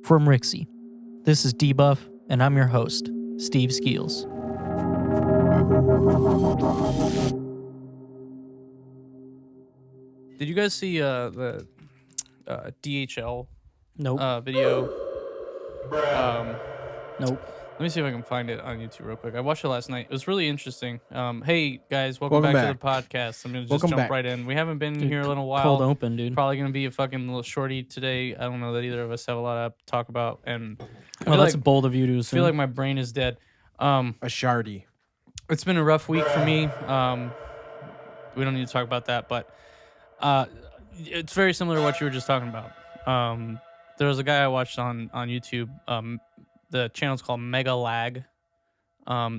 From Rixie, this is Debuff, and I'm your host, Steve Skeels. Did you guys see the DHL Nope. video? Nope. Let me see if I can find it on YouTube real quick. I watched it last night. It was really interesting. Hey guys, welcome Welcome back to back. the podcast. I'm gonna just Welcome jump back. right in. We haven't been Dude, here a little while. Cold open, dude. Probably gonna be a fucking little shorty today. I don't know that either of us have a lot to talk about, and I Well, feel that's like, bold of you to I assume. feel like my brain is dead. A shardy. It's been a rough week for me. We don't need to talk about that, but it's very similar to what you were just talking about. There was a guy I watched on YouTube. The channel's called Mega Lag.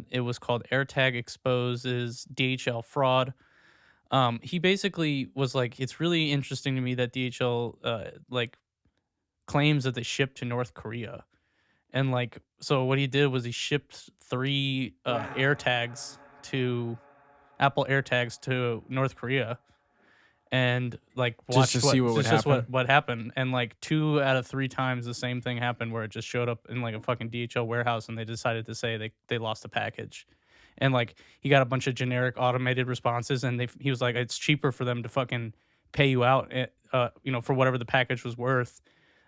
It was called Airtag Exposes DHL Fraud. He basically was like, it's really interesting to me that DHL claims that they ship to North Korea. And so what he did was he shipped 3 AirTags to Apple AirTags to North Korea, and watched to see what would happen. what happened. And 2 out of 3 times the same thing happened, where it just showed up in a fucking DHL warehouse, and they decided to say they lost the package. And he got a bunch of generic automated responses, and he was like, it's cheaper for them to fucking pay you out for whatever the package was worth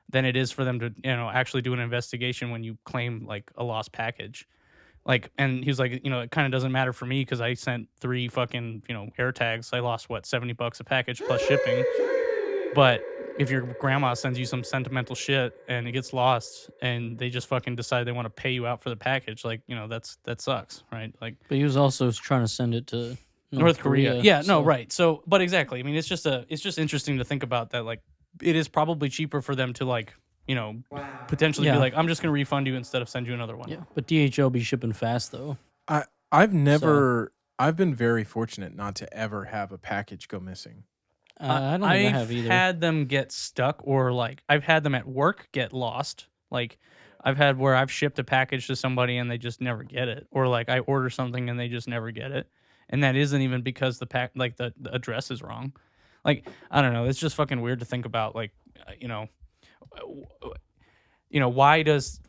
than it is for them to actually do an investigation when you claim a lost package. And he was like, it kind of doesn't matter for me because I sent 3 fucking AirTags. I lost $70 a package plus shipping. But if your grandma sends you some sentimental shit and it gets lost and they just fucking decide they want to pay you out for the package, that sucks, right? But he was also trying to send it to North Korea. Yeah, so- no, right. So, but exactly. I mean, it's just interesting to think about that. It is probably cheaper for them to potentially Yeah. be like, I'm just gonna refund you instead of send you another one. Yeah, but DHL be shipping fast though. I've been very fortunate not to ever have a package go missing. I don't think I have either. I've had them get stuck, or I've had them at work get lost. I've had where I've shipped a package to somebody and they just never get it, or I order something and they just never get it, and that isn't even because the address is wrong. I don't know. It's just fucking weird to think about. Why does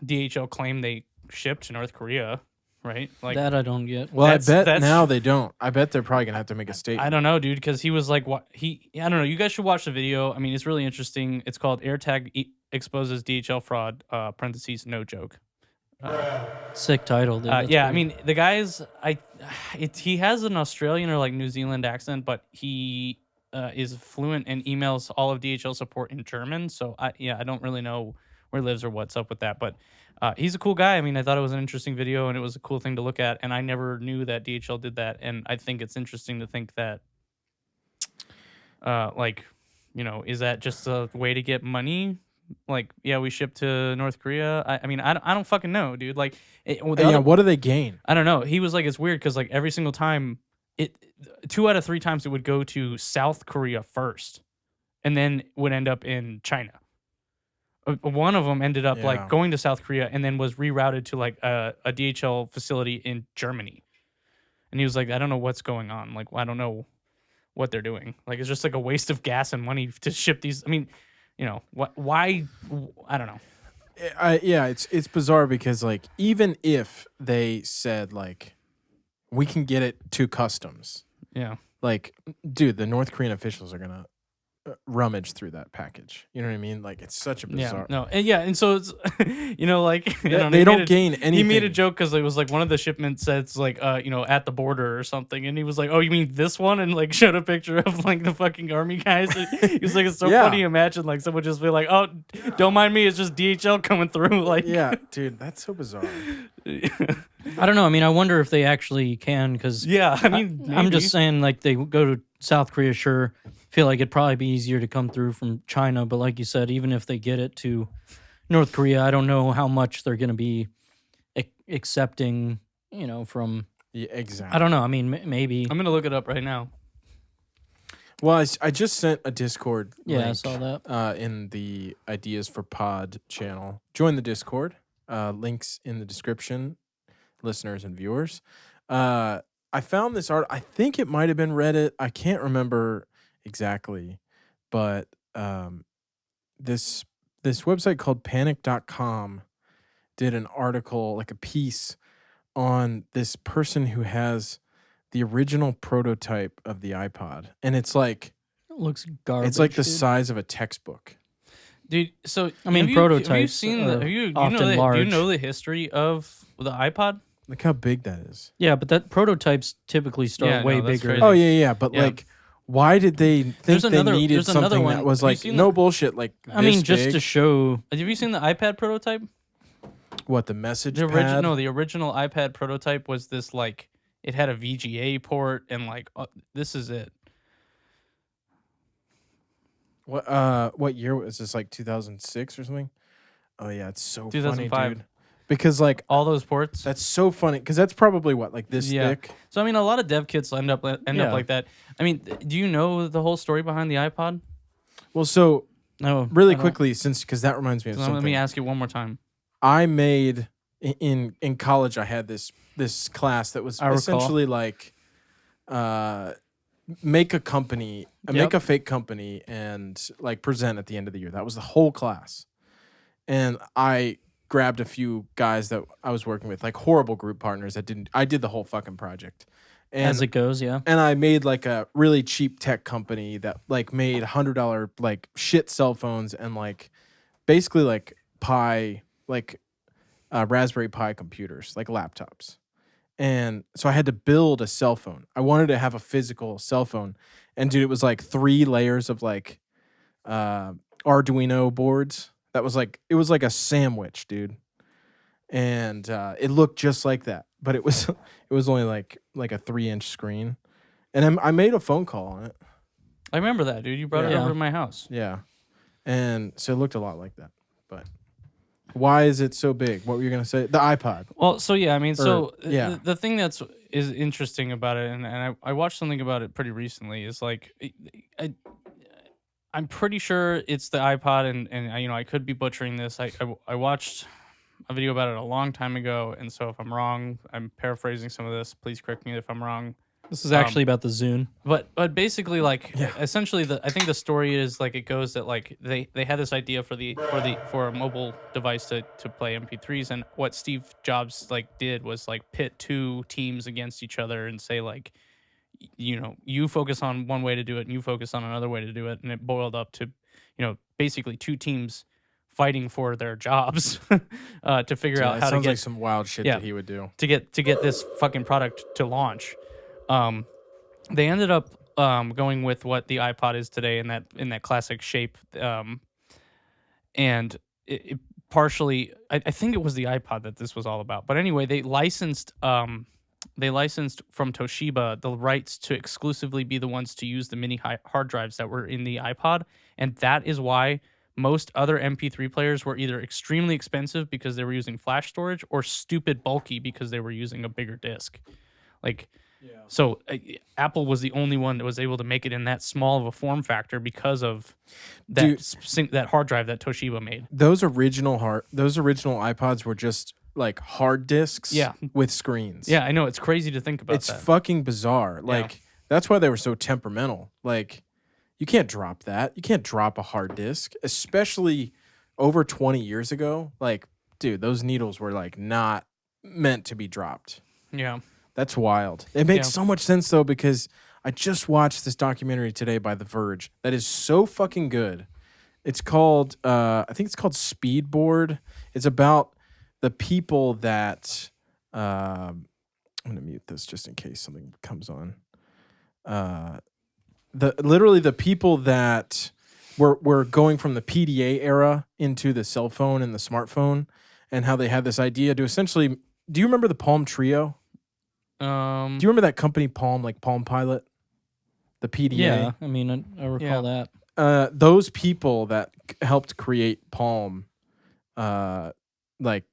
DHL claim they ship to North Korea, right? That I don't get. Well, that's- now they don't. I bet they're probably gonna have to make a statement. I don't know, dude, because he was like, "What I don't know. You guys should watch the video. I mean, it's really interesting. It's called Airtag Exposes DHL Fraud. Parentheses, no joke. Sick title, dude. That's Yeah, I great. mean, the guy's he has an Australian or New Zealand accent, but he is fluent and emails all of DHL support in German. So I don't really know where he lives or what's up with that, but he's a cool guy. I mean, I thought it was an interesting video and it was a cool thing to look at, and I never knew that DHL did that. And I think it's interesting to think that is that just a way to get money? We ship to North Korea. I mean, I don't fucking know, dude. What do they gain? I don't know. He was like, it's weird because every single time, 2 out of 3 times it would go to South Korea first, and then would end up in China. One of them ended up going to South Korea and then was rerouted to a DHL facility in Germany. And he was like, I don't know what's going on. I don't know what they're doing. It's just a waste of gas and money to ship these. I mean, why? I don't know. It's bizarre because even if they said we can get it to customs, Yeah. Dude, the North Korean officials are gonna rummage through that package. You know what I mean? It's such a bizarre. Yeah. No. And so it's They don't gain anything. He made a joke because it was one of the shipments says at the border or something, and he was like, oh, you mean this one? And showed a picture of the fucking army guys. He was like, it's so funny to imagine someone just be like, oh, don't mind me, it's just DHL coming through. Yeah, dude, that's so bizarre. I don't know. I mean, I wonder if they actually can, because Yeah, I mean, I'm just saying, they go to South Korea, sure. Feel like it'd probably be easier to come through from China, but like you said, even if they get it to North Korea, I don't know how much they're going to be accepting, from... Yeah, exactly. I don't know. I mean, maybe... I'm going to look it up right now. Well, I just sent a Discord link, I saw that. In the Ideas for Pod channel. Join the Discord. Links in the description, listeners and viewers. I found this art. I think it might have been Reddit. I can't remember exactly, but this this website called panic.com did an article, like a piece on this person who has the original prototype of the iPod, and it's like It looks garbage. it's like the dude. size of a textbook. Dude, so I mean, have you prototypes seen are the, have you often know the, do you large. know the history of the iPod? Look how big that is. Yeah, but that prototypes typically start Yeah, way no, that's bigger. crazy. Oh yeah, but Yeah. like, why did they think There's they another- needed there's another something one. that was Have you like seen no the- bullshit? Like, I mean, this just big? to show. Have you seen the iPad prototype? What, the message The pad? original, the original iPad prototype was this like it had a VGA port and like this is it. What year was this? Like 2006 or something? Oh yeah, it's so funny, 2005. dude. Because like All those ports. that's so funny because that's probably what, like this Yeah. thick. So I mean, a lot of dev kits end up Yeah. like that. I mean, do you know the whole story behind the iPod? Well, so No, really I don't- quickly, since because that reminds me of So something. let me ask you one more time. I made in college. I had this class that was I recall. essentially like, make a company, make Yep. a fake company, and like present at the end of the year. That was the whole class, and I grabbed a few guys that I was working with, like horrible group partners that didn't. I did the whole fucking project, and as it goes, yeah. and I made like a really cheap tech company that like made $100 like shit cell phones and like basically like Raspberry Pi computers, like laptops. And so I had to build a cell phone. I wanted to have a physical cell phone. And dude, it was like 3 layers of like Arduino boards. That was like, it was like a sandwich, dude. And it looked just like that, but it was only like a 3-inch screen. And I made a phone call on it. I remember that, dude. You brought it Yeah. over to my house. Yeah. And so it looked a lot like that. But why is it so big? What were you going to say? The iPod. Well, so yeah, I mean, so yeah. the thing that's is interesting about it, and I watched something about it pretty recently, is like I'm pretty sure it's the iPod, and you know, I could be butchering this. I watched a video about it a long time ago, and so if I'm wrong, I'm paraphrasing some of this. Please correct me if I'm wrong. This is actually about the Zune. But basically, like, Yeah. essentially, I think the story is like it goes that like they had this idea for a mobile device to play MP3s, and what Steve Jobs like did was like pit 2 teams against each other and say like, you know, you focus on one way to do it and you focus on another way to do it, and it boiled up to, you know, basically 2 teams fighting for their jobs to figure out That how to sounds get like some wild shit Yeah. that he would do. to get this fucking product to launch. They ended up going with what the iPod is today in that classic shape, and it partially, I think it was the iPod that this was all about. But anyway, they licensed from Toshiba the rights to exclusively be the ones to use the mini hard drives that were in the iPod, and that is why most other MP3 players were either extremely expensive because they were using flash storage or stupid bulky because they were using a bigger disk. Like, so Apple was the only one that was able to make it in that small of a form factor because of that that hard drive that Toshiba made. Those original iPods were just like hard disks Yeah. with screens. Yeah, I know, it's crazy to think about It's that. fucking bizarre. Like, that's why they were so temperamental. Like, you can't drop that. You can't drop a hard disk, especially over 20 years ago. Like, dude, those needles were like not meant to be dropped. Yeah. That's wild. It makes Yeah. so much sense though, because I just watched this documentary today by The Verge that is so fucking good. It's called I think it's called Speedboard. It's about the people that I'm gonna mute this just in case something comes on. The people that were going from the PDA era into the cell phone and the smartphone, and how they had this idea to essentially. Do you remember the Palm Trio? Do you remember that company Palm, like Palm Pilot? The PDA? Yeah, I mean, I recall that. Those people that helped create Palm, like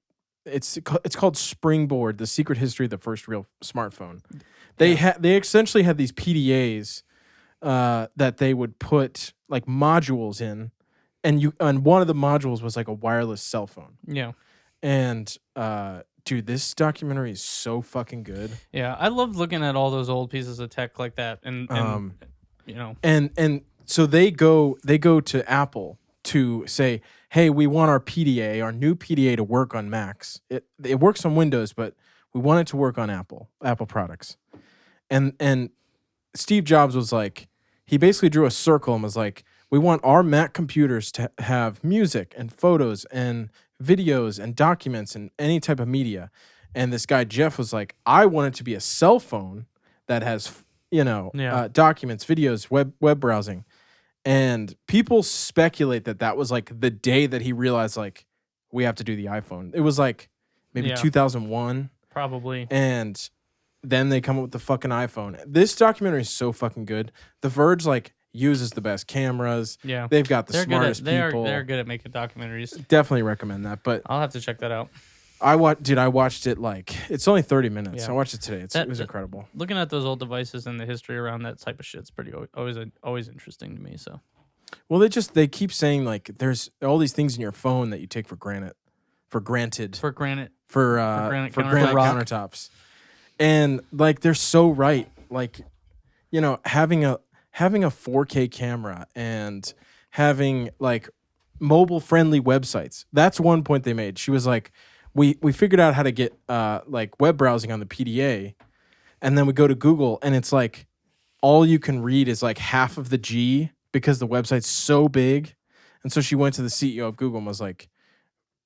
it's called Springboard: The Secret History of the First Real Smartphone. They essentially had these PDAs that they would put like modules in, and one of the modules was like a wireless cell phone. Yeah. And dude, this documentary is so fucking good. Yeah, I love looking at all those old pieces of tech like that, and you know, And so they go to Apple to say, hey, we want our PDA, our new PDA to work on Macs. It works on Windows, but we want it to work on Apple products. And Steve Jobs was like, he basically drew a circle and was like, we want our Mac computers to have music and photos and videos and documents and any type of media. And this guy, Jeff, was like, I want it to be a cell phone that has, documents, videos, web browsing. And people speculate that was like the day that he realized, like, we have to do the iPhone. It was like maybe 2001. Probably. And then they come up with the fucking iPhone. This documentary is so fucking good. The Verge, like, uses the best cameras. Yeah. They've got the smartest people. They're good at making documentaries. Definitely recommend that. But I'll have to check that out. I watched it, like, it's only 30 minutes. Yeah. I watched it today. It was incredible. Looking at those old devices and the history around that type of shit's pretty always interesting to me. So, well, they keep saying, like, there's all these things in your phone that you take for granted, for granted countertops, and like they're so right. Like, having a 4K camera and having like mobile friendly websites. That's one point they made. She was like, we figured out how to get like web browsing on the PDA, and then we go to Google and it's like all you can read is like half of the G because the website's so big. And so she went to the CEO of Google and was like,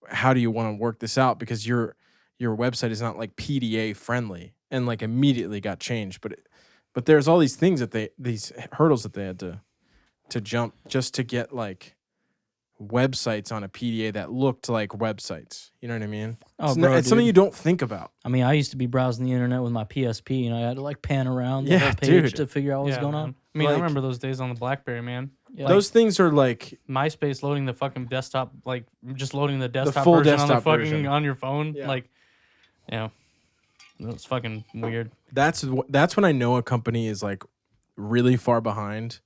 how do you want to work this out? Because your website is not like PDA friendly, and like immediately got changed. But there's all these things these hurdles that they had to jump just to get like websites on a PDA that looked like websites. You know what I mean? Oh, it's something you don't think about. I mean, I used to be browsing the internet with my PSP, and I had to like pan around the whole page to figure out what's going on. I mean, Like, I remember those days on the BlackBerry, man. Yeah. Those things are like MySpace loading the fucking desktop, like just loading the desktop full version desktop on the version. on your phone. Yeah. Like, it's fucking weird. that's when I know a company is like really far behind.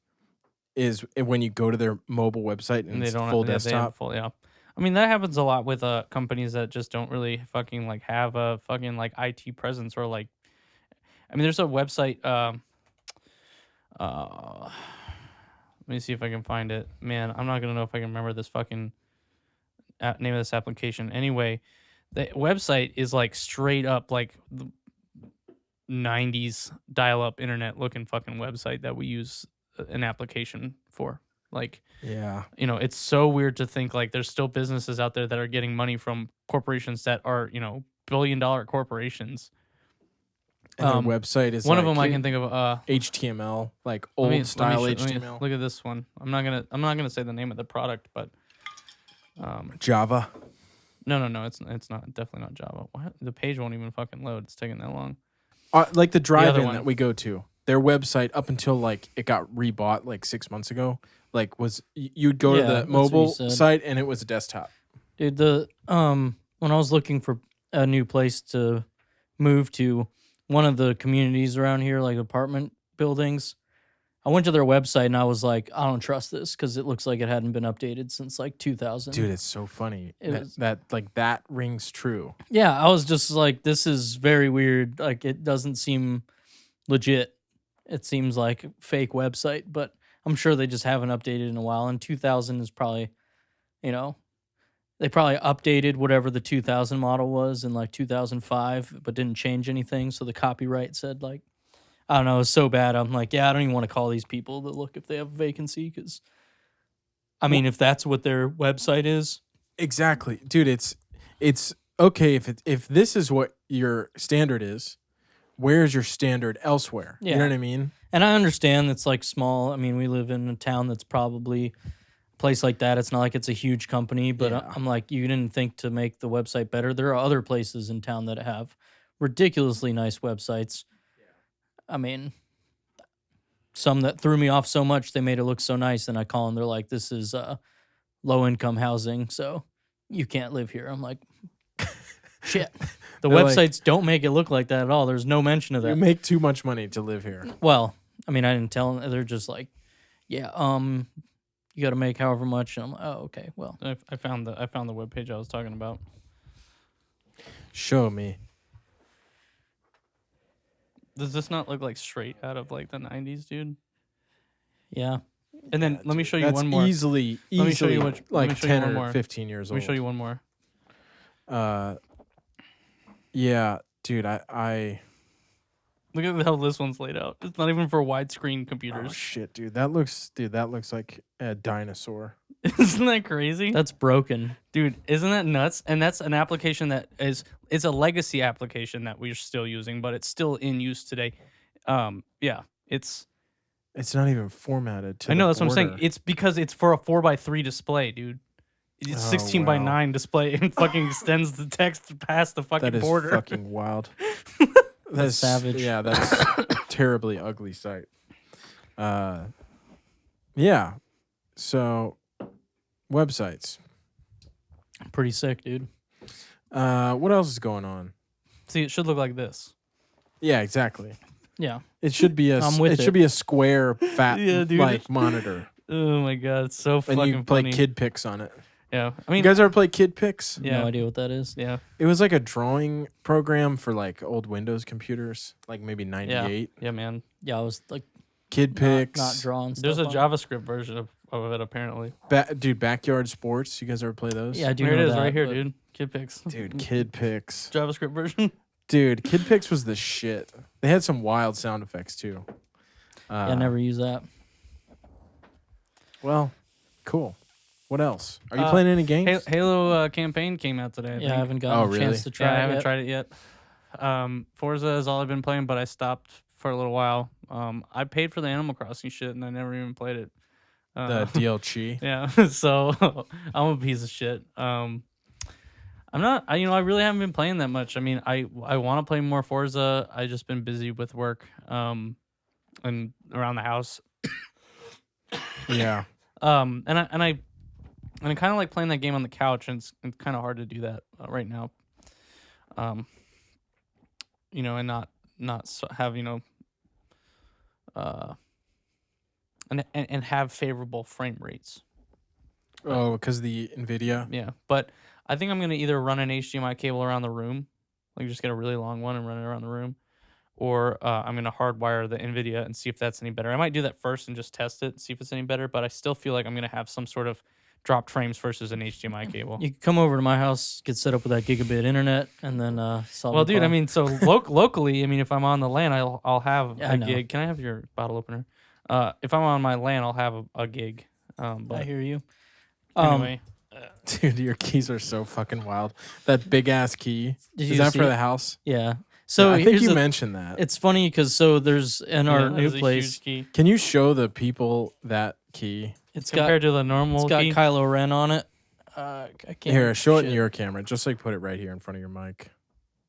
Is when you go to their mobile website and They it's don't full they have desktop. I mean, that happens a lot with companies that just don't really fucking like have a fucking like IT presence, or like, I mean, there's a website. Let me see if I can find it. Man, I'm not gonna know if I can remember this fucking name of this application. Anyway, the website is like straight up like the 90s dial-up internet looking fucking website that we use an application for. Like, Yeah. it's so weird to think like there's still businesses out there that are getting money from corporations that are, billion-dollar corporations. And their website is One of like them I can think of. HTML, like Let me- old style let me HTML. look at this one. I'm not gonna say the name of the product, but Java. no, it's not, definitely not Java. What? The page won't even fucking load. It's taking that long. Like the drive-in one. that we go to. Their website up until like it got rebought like 6 months ago, like you'd go to Yeah, the that's what you mobile said. site and it was a desktop. Dude, when I was looking for a new place to move to, one of the communities around here, like apartment buildings, I went to their website and I was like, I don't trust this because it looks like it hadn't been updated since like 2000. Dude, it's so funny It that rings true. Yeah, I was just like, this is very weird. Like, it doesn't seem legit. It seems like a fake website, but I'm sure they just haven't updated in a while. And 2000 is probably, they probably updated whatever the 2000 model was in like 2005, but didn't change anything. So the copyright said like, I don't know, it's so bad. I'm like, yeah, I don't even want to call these people to look if they have a vacancy because, I mean, if that's what their website is. Exactly. Dude, it's okay if this is what your standard is, where's your standard elsewhere? Yeah. You know what I mean? And I understand it's like small. I mean, we live in a town that's probably a place like that. It's not like it's a huge company, but Yeah. I'm like, you didn't think to make the website better. There are other places in town that have ridiculously nice websites. I mean, some that threw me off so much, they made it look so nice. And I call them, they're like, this is low income housing, so you can't live here. I'm like, shit. The They're like, websites don't make it look like that at all. There's no mention of that. you make too much money to live here. Well, I mean, I didn't tell them. They're just like, yeah, you got to make however much. And I'm like, oh, okay, well. I found the webpage I was talking about. Show me. Does this not look like straight out of like the 90s, dude? Yeah. And then let me show you one more. That's easily Let me show you let me like show you 10 one or more. 15 years Let old. me show you one more. Yeah, dude, I Look at how this one's laid out. It's not even for widescreen oh computers. shit, dude, that looks like a dinosaur. Isn't that crazy? That's broken. Dude, isn't that nuts? And that's an application that it's a legacy application that we're still using, but it's still in use today. Yeah, it's not even formatted to I know the that's what I'm saying. border. It's because it's for a 4x3 display, dude. It's Oh, 16 by wow. 9 display and fucking extends the text past the fucking That is border. fucking wild. That's savage. Yeah, that's a terribly ugly sight. Yeah. So, websites. Pretty sick, dude. What else is going on? See, it should look like this. Yeah, exactly. Yeah. It should be I'm with it should it. be a square fat Yeah, dude. like monitor, Oh my god, it's so and fucking you play funny. Kid Pix on it. Yeah, I You mean, guys ever play Kid Pix? Yeah. No idea what that is. yeah, It was like a drawing program for like old Windows computers, like maybe 98. yeah, man. Yeah, I was like Kid not, Pix. not drawing There's a stuff on it. JavaScript version of it apparently. Dude, Backyard Sports. You guys ever play those? Yeah, I do Here it know is, that, right here, but dude. Kid Pix. Dude, Kid Pix. JavaScript version. Dude, Kid Pix was the shit. They had some wild sound effects too. Yeah, I never use that. Well, cool. What else? Are you Uh, playing any games? Halo campaign came out today. I Yeah, think. I haven't gotten Oh, a really? chance to try I it haven't yet. tried it yet. Forza is all I've been playing, but I stopped for a little while. I paid for the Animal Crossing shit, and I never even played it. The DLC. Yeah, so I'm a piece of shit. I'm not. I really haven't been playing that much. I mean, I want to play more Forza. I just been busy with work, and around the house. Yeah. And I kind of like playing that game on the couch, and it's kind of hard to do that right now. And not have and have favorable frame rates. Oh, because the NVIDIA. Yeah, but I think I'm gonna either run an HDMI cable around the room, like just get a really long one and run it around the room, or I'm gonna hardwire the NVIDIA and see if that's any better. I might do that first and just test it and see if it's any better. But I still feel like I'm gonna have some sort of dropped frames versus an HDMI cable. You can come over to my house, get set up with that gigabit internet, and then solve Well, the dude, I problem. mean, so locally, I mean, if I'm on the LAN, I'll have Yeah, I a know. gig. Can I have your bottle opener? If I'm on my LAN, I'll have a gig. I But hear you. anyway, Dude, your keys are so fucking wild. That big ass key. Did Is you that see for it? the house? Yeah. So I think here's you the- mentioned that. It's funny because there's in our that new is a place. huge key. Can you show the people that key? It's got Compared to the normal it's got key. Kylo Ren on it. I can't Here, show it shit. in your camera. Just like put it right here in front of your mic.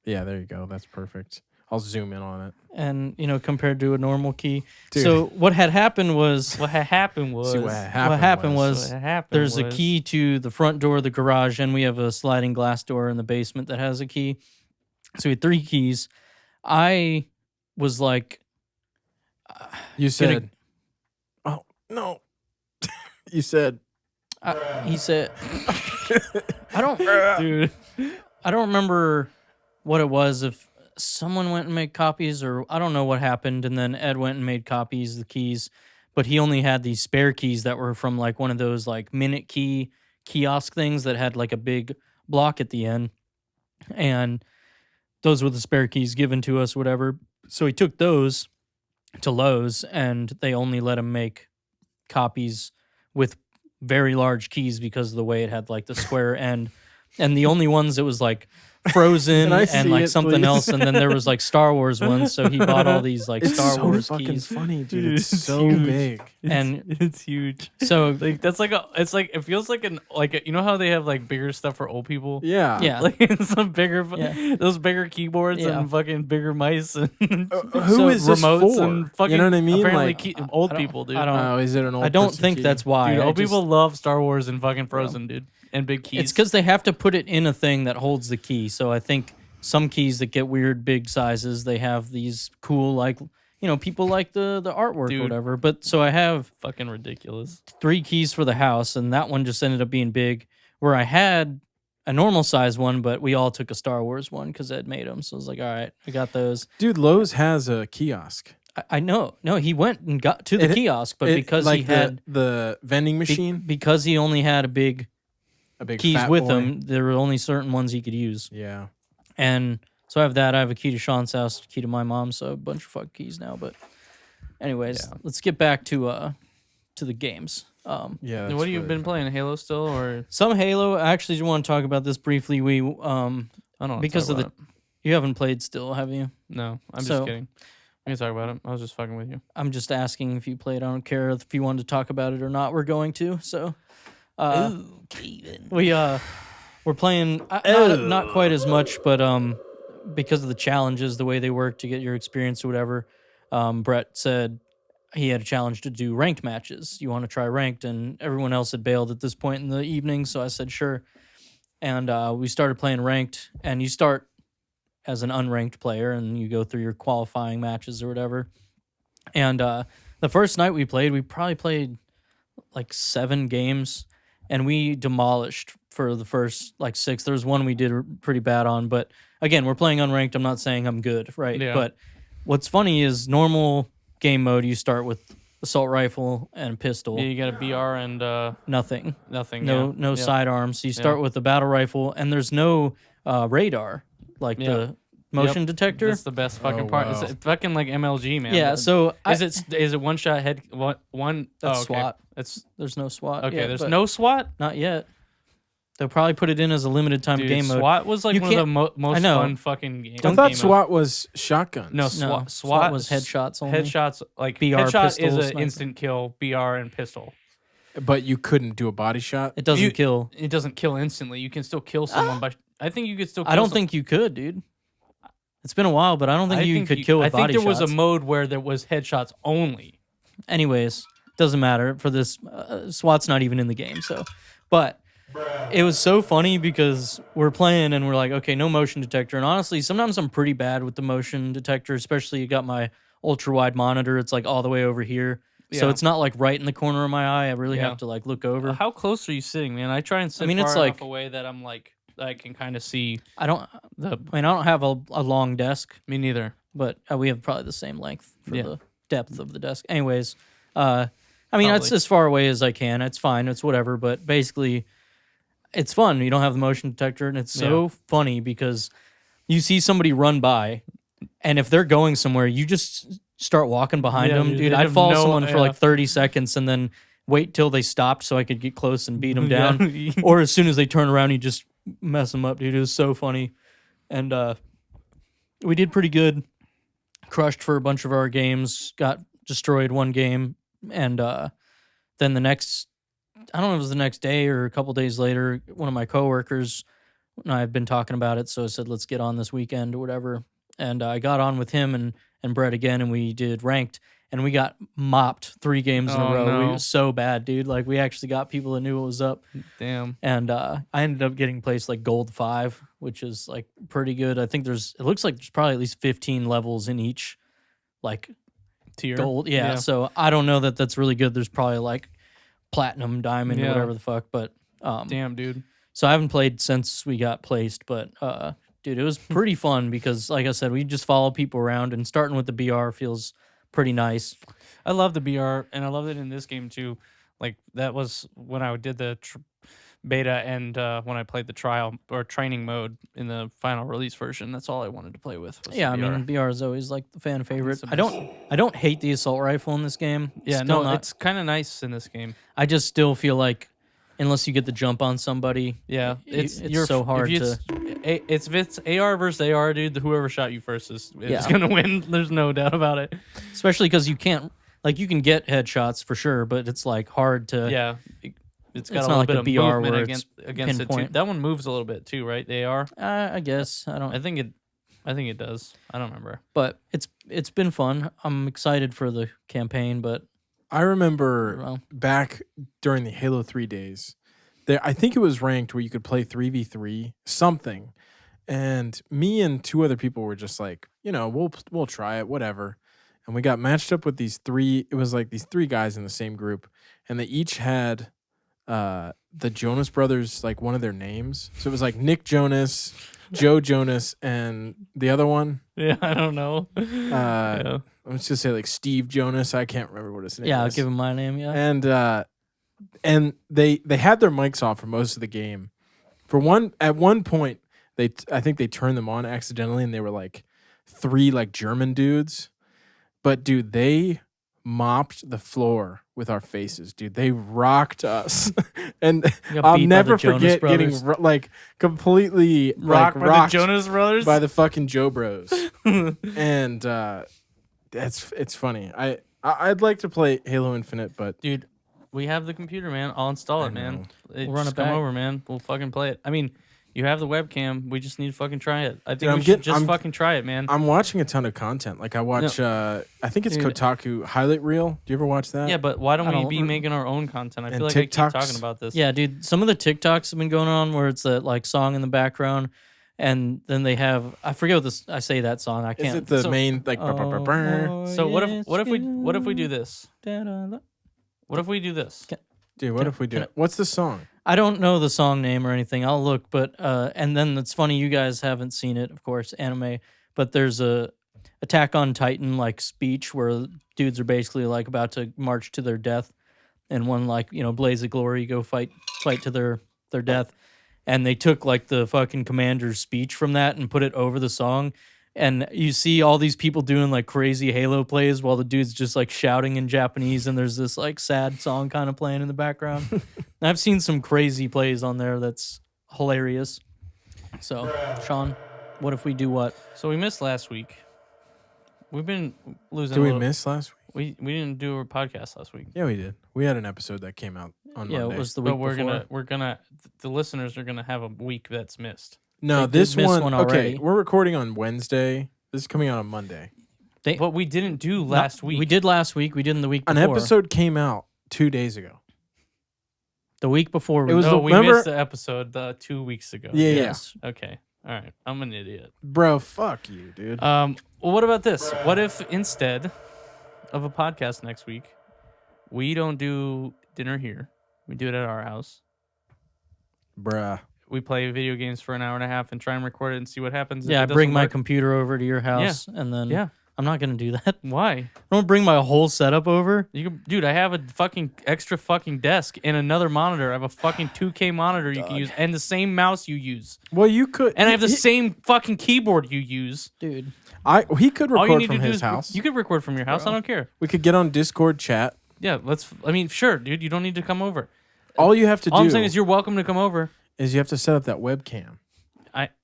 Yeah, there you go. That's perfect. I'll zoom in on it. And compared to a normal key. Dude. So what had happened was What had happened was See what happened. what happened was was what happened there's a was- key to the front door of the garage, and we have a sliding glass door in the basement that has a key. So we had 3 keys. I was like, You said. Oh no. You said. he said, I don't, dude. I don't remember what it was. If someone went and made copies, or I don't know what happened, and then Ed went and made copies of the keys, but he only had these spare keys that were from like one of those like minute key kiosk things that had like a big block at the end, and those were the spare keys given to us, whatever. So he took those to Lowe's, and they only let him make copies with very large keys because of the way it had like the square end, and the only ones that was like frozen Can I and see like it, something please? else, and then there was like Star Wars ones. So he bought all these like It's Star so Wars fucking keys, funny, dude. Dude, It's it's so huge. big. and It's huge. so Like that's like it feels like you know how they have like bigger stuff for old people. Yeah. yeah. Like some bigger, Yeah. those bigger keyboards Yeah. and fucking bigger mice and Who so is this remotes for? and fucking. You know what I mean? Apparently, Like, old I don't- people, dude. I don't- Oh, is it an old? I don't person think key? that's why. Dude, I old just- people love Star Wars and fucking Frozen, dude, and big keys. It's because they have to put it in a thing that holds the key. So I think some keys that get weird big sizes, they have these cool, like, people like the artwork or Dude. whatever. But so I have fucking ridiculous. 3 keys for the house, and that one just ended up being big, where I had a normal size one, but we all took a Star Wars one because Ed made them. So I was like, all right, I got those. Dude, Lowe's has a kiosk. I know. No, he went and got to the kiosk, but because he had the vending machine, because he only had a big keys fat with boy. him, there were only certain ones he could use. Yeah. And so I have that. I have a key to Sean's house, a key to my mom's, so a bunch of fuck keys now. But anyways, let's get back to the games. Yeah. What have you been playing? Halo still, or some Halo? I actually want to talk about this briefly. We I don't know because of you haven't played still, have you? No, I'm just kidding. We can talk about it. I was just fucking with you. I'm just asking if you played. I don't care if you wanted to talk about it or not. We're going to. So, we're playing not quite as much, but because of the challenges, the way they work to get your experience or whatever. Brett said he had a challenge to do ranked matches. You want to try ranked, and everyone else had bailed at this point in the evening, so I said sure. And we started playing ranked, and you start as an unranked player, and you go through your qualifying matches or whatever. And the first night we probably played like 7 games, and we demolished for the first like 6. There was one we did pretty bad on, but again, we're playing unranked. I'm not saying I'm good, right? Yeah. But what's funny is normal game mode, you start with assault rifle and pistol. Yeah, you got a BR and Nothing. No sidearms. So you start with the battle rifle, and there's no radar. Like the motion detector. That's the best fucking part. Wow. It's fucking like MLG, man. Yeah, so is it one shot head one? That's okay. SWAT. It's There's no SWAT. okay. yet, There's but no SWAT. not yet. They'll probably put it in as a limited time Dude, game mode. SWAT was like You one of the can't- most I know. fun fucking games. I thought SWAT was shotguns. No, No, SWAT was headshots only. Headshots like BR, headshot pistol, is an sniper. instant kill. BR and pistol. But you couldn't do a body shot. It doesn't kill. It doesn't kill instantly. You can still kill someone by. I think you could still. Kill I don't think you could, dude. It's been a while, but I don't think you could kill with body I think there was shots. a mode where there was headshots only. Anyways, doesn't matter for this. SWAT's not even in the game, so. But it was so funny because we're playing and we're like, okay, no motion detector. And honestly, sometimes I'm pretty bad with the motion detector, especially you got my ultra wide monitor. It's like all the way over here. So Yeah. it's not like right in the corner of my eye. I really have to like look over. How close are you sitting, man? I try and sit mean, far it's enough like- away that I'm like I can kind of see I don't the. I don't have a long desk, Me neither. but we have probably the same length for Yeah. the depth of the desk. Anyways, I mean, it's Probably. as far away as I can. It's fine. It's whatever. But basically, it's fun. You don't have the motion detector, and it's so funny because you see somebody run by, and if they're going somewhere, you just start walking behind Yeah, them, dude, dude. they I'd have follow no- someone for yeah. like 30 seconds and then wait till they stopped so I could get close and beat them Yeah. down. Or as soon as they turn around, you just mess them up, dude. It was so funny. And we did pretty good. Crushed for a bunch of our games. Got destroyed one game. And then the next, I don't know if it was the next day or a couple days later, one of my coworkers and I had been talking about it. So I said, let's get on this weekend or whatever. And I got on with him and Brett again, and we did ranked. And we got mopped 3 games in a Oh, row. no. We was so bad, dude. Like, we actually got people that knew what was up. Damn. And I ended up getting placed like gold 5, which is like pretty good. I think it looks like there's probably at least 15 levels in each like Tier. gold. Yeah. So I don't know that that's really good. There's probably like platinum, diamond, Yeah. whatever the fuck. But Damn, dude. so I haven't played since we got placed. But dude, it was pretty fun because, like I said, we just follow people around, and starting with the BR feels pretty nice. I love the BR, and I love it in this game too. Like that was when I did the beta, and when I played the trial or training mode in the final release version. That's all I wanted to play with. Was Yeah, I the mean, BR. BR is always like the fan favorite. the I don't hate the assault rifle in this game. yeah, Still no, not- it's kind of nice in this game. I just still feel like unless you get the jump on somebody, Yeah, it's you're so hard if it's AR versus AR, dude. Whoever shot you first is gonna win. There's no doubt about it. especially because you can't you can get headshots for sure, but it's like hard to. Yeah, it's got It's a not little like bit the of BR movement where against it's against it too. pinpoint. That one moves a little bit too, right? The AR. I guess I don't. I think it does. I don't remember. But it's been fun. I'm excited for the campaign, but I remember Well. back during the Halo 3 days, I think it was ranked where you could play 3v3 something. And me and 2 other people were just like, we'll try it, whatever. And we got matched up with these 3, it was like these 3 guys in the same group, and they each had the Jonas Brothers, like one of their names. So it was like Nick Jonas, Joe Jonas, and the other one. Yeah, I don't know. Uh, I'm just gonna say like Steve Jonas. I can't remember what his name Yeah, I'll is. give him my name. Yeah. And they had their mics off for most of the game. At one point, I think they turned them on accidentally, and they were like 3 like German dudes. But dude, they mopped the floor with our faces, dude. They rocked us, and Got I'll beat by the never Jonas forget Brothers. getting like completely Rocked by the rocked Jonas Brothers. by the fucking Joe Bros. And it's funny. I'd like to play Halo Infinite, but Dude, we have the computer, man. I'll install I it, man. know. We'll run just it come back. over, man. We'll fucking play it. I mean, you have the webcam. We just need to fucking try it. I think Dude, we should just fucking try it, man. I'm watching a ton of content. Like I watch, I think it's Dude. Kotaku highlight reel. Do you ever watch that? Yeah, but why don't I we don't- be making our own content? I And feel like I keep TikToks. talking about this. Yeah, dude. Some of the TikToks have been going on where it's that like song in the background, and then they have I forget what this. I say that song. I Is can't. it the so- main like? So what if we do this? What if we do this? Dude, what if we do can it? What's the song? I don't know the song name or anything. I'll look, but and then it's funny you guys haven't seen it, of course, anime. But there's a Attack on Titan like speech where dudes are basically like about to march to their death, and one like blaze of glory, go fight to their death, and they took like the fucking commander's speech from that and put it over the song. And you see all these people doing like crazy Halo plays while the dude's just like shouting in Japanese, and there's this like sad song kind of playing in the background. And I've seen some crazy plays on there that's hilarious. So, Sean, what if we do what? So we missed last week. We've been losing. Did a we little- miss last week? We didn't do a podcast last week. Yeah, we did. We had an episode that came out on Yeah, Monday. it was the week But before. we're gonna the listeners are gonna have a week that's missed. No, They did this miss one. one Okay, already. we're recording on Wednesday. This is coming out on Monday. But we didn't do last week. We did last week. We did in the week An before. episode came out 2 days ago. The week before. It was No, the- we remember- missed the episode 2 weeks ago. Yeah, yeah. Yes. Okay. All right. I'm an idiot. Bro, fuck you, dude. Well, what about this? What if instead of a podcast next week, we don't do dinner here? We do it at our house. Bruh. We play video games for an hour and a half and try and record it and see what happens. If Yeah, it I bring doesn't my work- computer over to your house, and then Yeah. I'm not gonna do that. Why? I don't bring my whole setup over. You can, dude. I have a fucking extra fucking desk and another monitor. I have a fucking 2K monitor you can use, and the same mouse you use, Well, you could. and I have the he, same fucking keyboard you use. Dude, He could All you record need from to do his is house. you could record from your house. I don't care. We could get on Discord chat. Yeah, let's. I mean, sure, dude. You don't need to come over. All you have to All do I'm saying is you're welcome to come over. is you have to set up that webcam,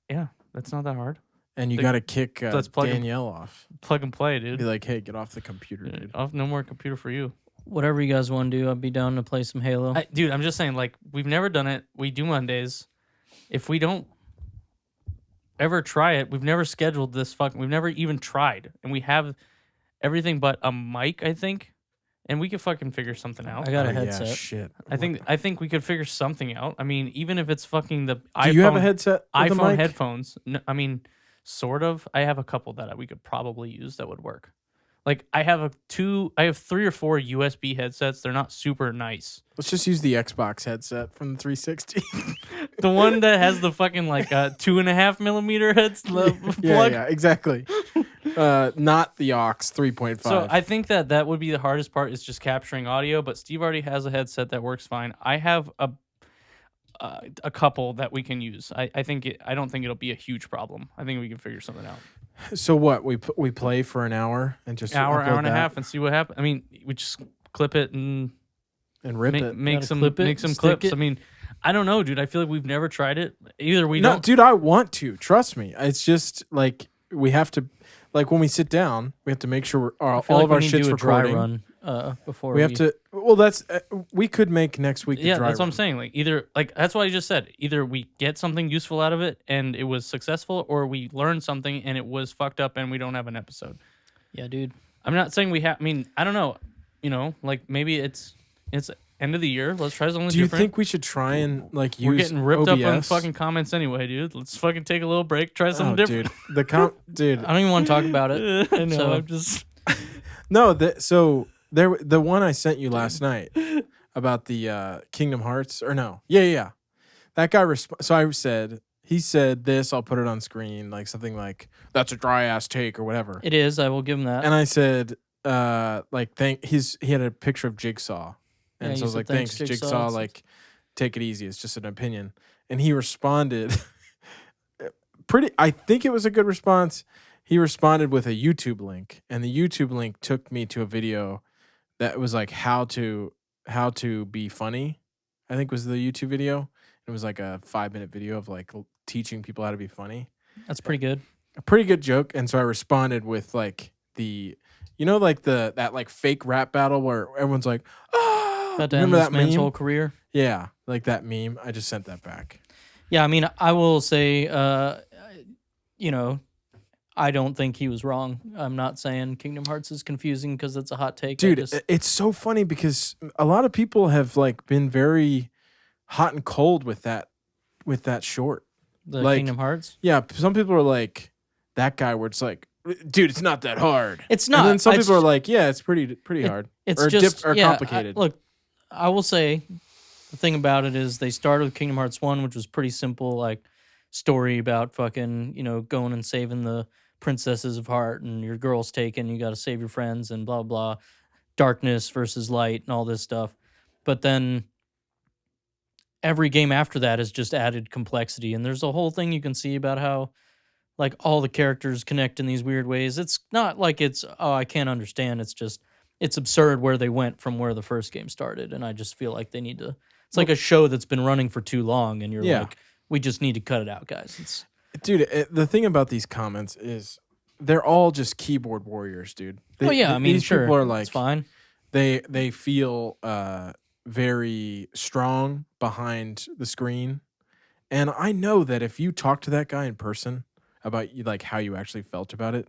Yeah, that's not that hard. and you The- got to kick let's plug him. Danielle off. Plug and play, dude. Be like, hey, get off the computer, dude. No more computer for you. whatever you guys want to do, I'd be down to play some Halo. Dude, I'm just saying, like, we've never done it. We do Mondays. If we don't ever try it, we've never scheduled this we've never even tried. And we have everything but a mic, I think. And we could fucking figure something out. I got a Oh, headset. Yeah, shit. I think we could figure something out. I mean, even if it's fucking the iPhone, Do you have a headset? With a iPhone mic? headphones. No, I mean, sort of. I have a couple that we could probably use that would work. Like I have 3 or 4 USB headsets. They're not super nice. Let's just use the Xbox headset from the 360. The one that has the fucking like 2.5 millimeter heads plug. yeah, exactly. Not the aux 3.5. So I think that would be the hardest part is just capturing audio. But Steve already has a headset that works fine. I have a couple that we can use. I don't think it'll be a huge problem. I think we can figure something out. So what? We play for an hour and just Hour upload and a that half and see what happens. I mean, we just clip it and and rip it. make Gotta some clip it, make some stick clips. it. I mean, I don't know, dude. I feel like we've never tried it. Either we No, don't. dude, I want to. Trust me. It's just like we have to. Like when we sit down, we have to make sure I all feel like of we our need to shit's do a dry recording. run before We have to. Well, that's we could make next week. The Yeah, dry that's what I'm run. saying. Like either like that's what I just said. Either we get something useful out of it and it was successful, or we learned something and it was fucked up and we don't have an episode. Yeah, dude. I'm not saying we have. I mean, I don't know. You know, like maybe it's end of the year. Let's try something Do you different. think we should try and like use? We're getting ripped up on OBS? fucking comments anyway, dude. Let's fucking take a little break. Try something Oh, different. dude, dude. I don't even want to talk about it. I know. So- I'm just. No, the one I sent you last night about the Kingdom Hearts or no, yeah. That guy so I said he said this. I'll put it on screen, like something like that's a dry ass take or whatever. It is. I will give him that. And I said, like he had a picture of Jigsaw, and Yeah, so I you was said, like, "Thanks, thanks, Jigsaw." Jigsaw. It's- Like, take it easy. It's just an opinion. And he responded, pretty. I think it was a good response. He responded with a YouTube link, and the YouTube link took me to a video that was like how to be funny. I think was the YouTube video. It was like a 5-minute video of like teaching people how to be funny. That's pretty good. A pretty good joke. And so I responded with like like that like fake rap battle where everyone's like, ah, About to end remember this that man's meme? whole career. Yeah, like that meme. I just sent that back. Yeah, I mean, I will say, I don't think he was wrong. I'm not saying Kingdom Hearts is confusing because it's a hot take. Dude, it's so funny because a lot of people have like been very hot and cold with that short. the like- Kingdom Hearts. Yeah, some people are like that guy where it's like, dude, it's not that hard. It's not. And then some It's- people are like, yeah, it's pretty hard. It's or just or yeah, complicated. look, I will say the thing about it is they started with Kingdom Hearts 1, which was pretty simple, like story about fucking, going and saving the princesses of heart and your girl's taken, you got to save your friends and blah, blah, darkness versus light and all this stuff. But then every game after that has just added complexity. And there's a whole thing you can see about how like all the characters connect in these weird ways. It's not like it's, oh, I can't understand. It's just, it's absurd where they went from where the first game started. And I just feel like they need to, it's like a show that's been running for too long. And you're Yeah. like, we just need to cut it out, guys. It's, Dude, the thing about these comments is they're all just keyboard warriors, dude. I mean, these sure, people are like it's fine. they feel very strong behind the screen, and I know that if you talk to that guy in person about like how you actually felt about it,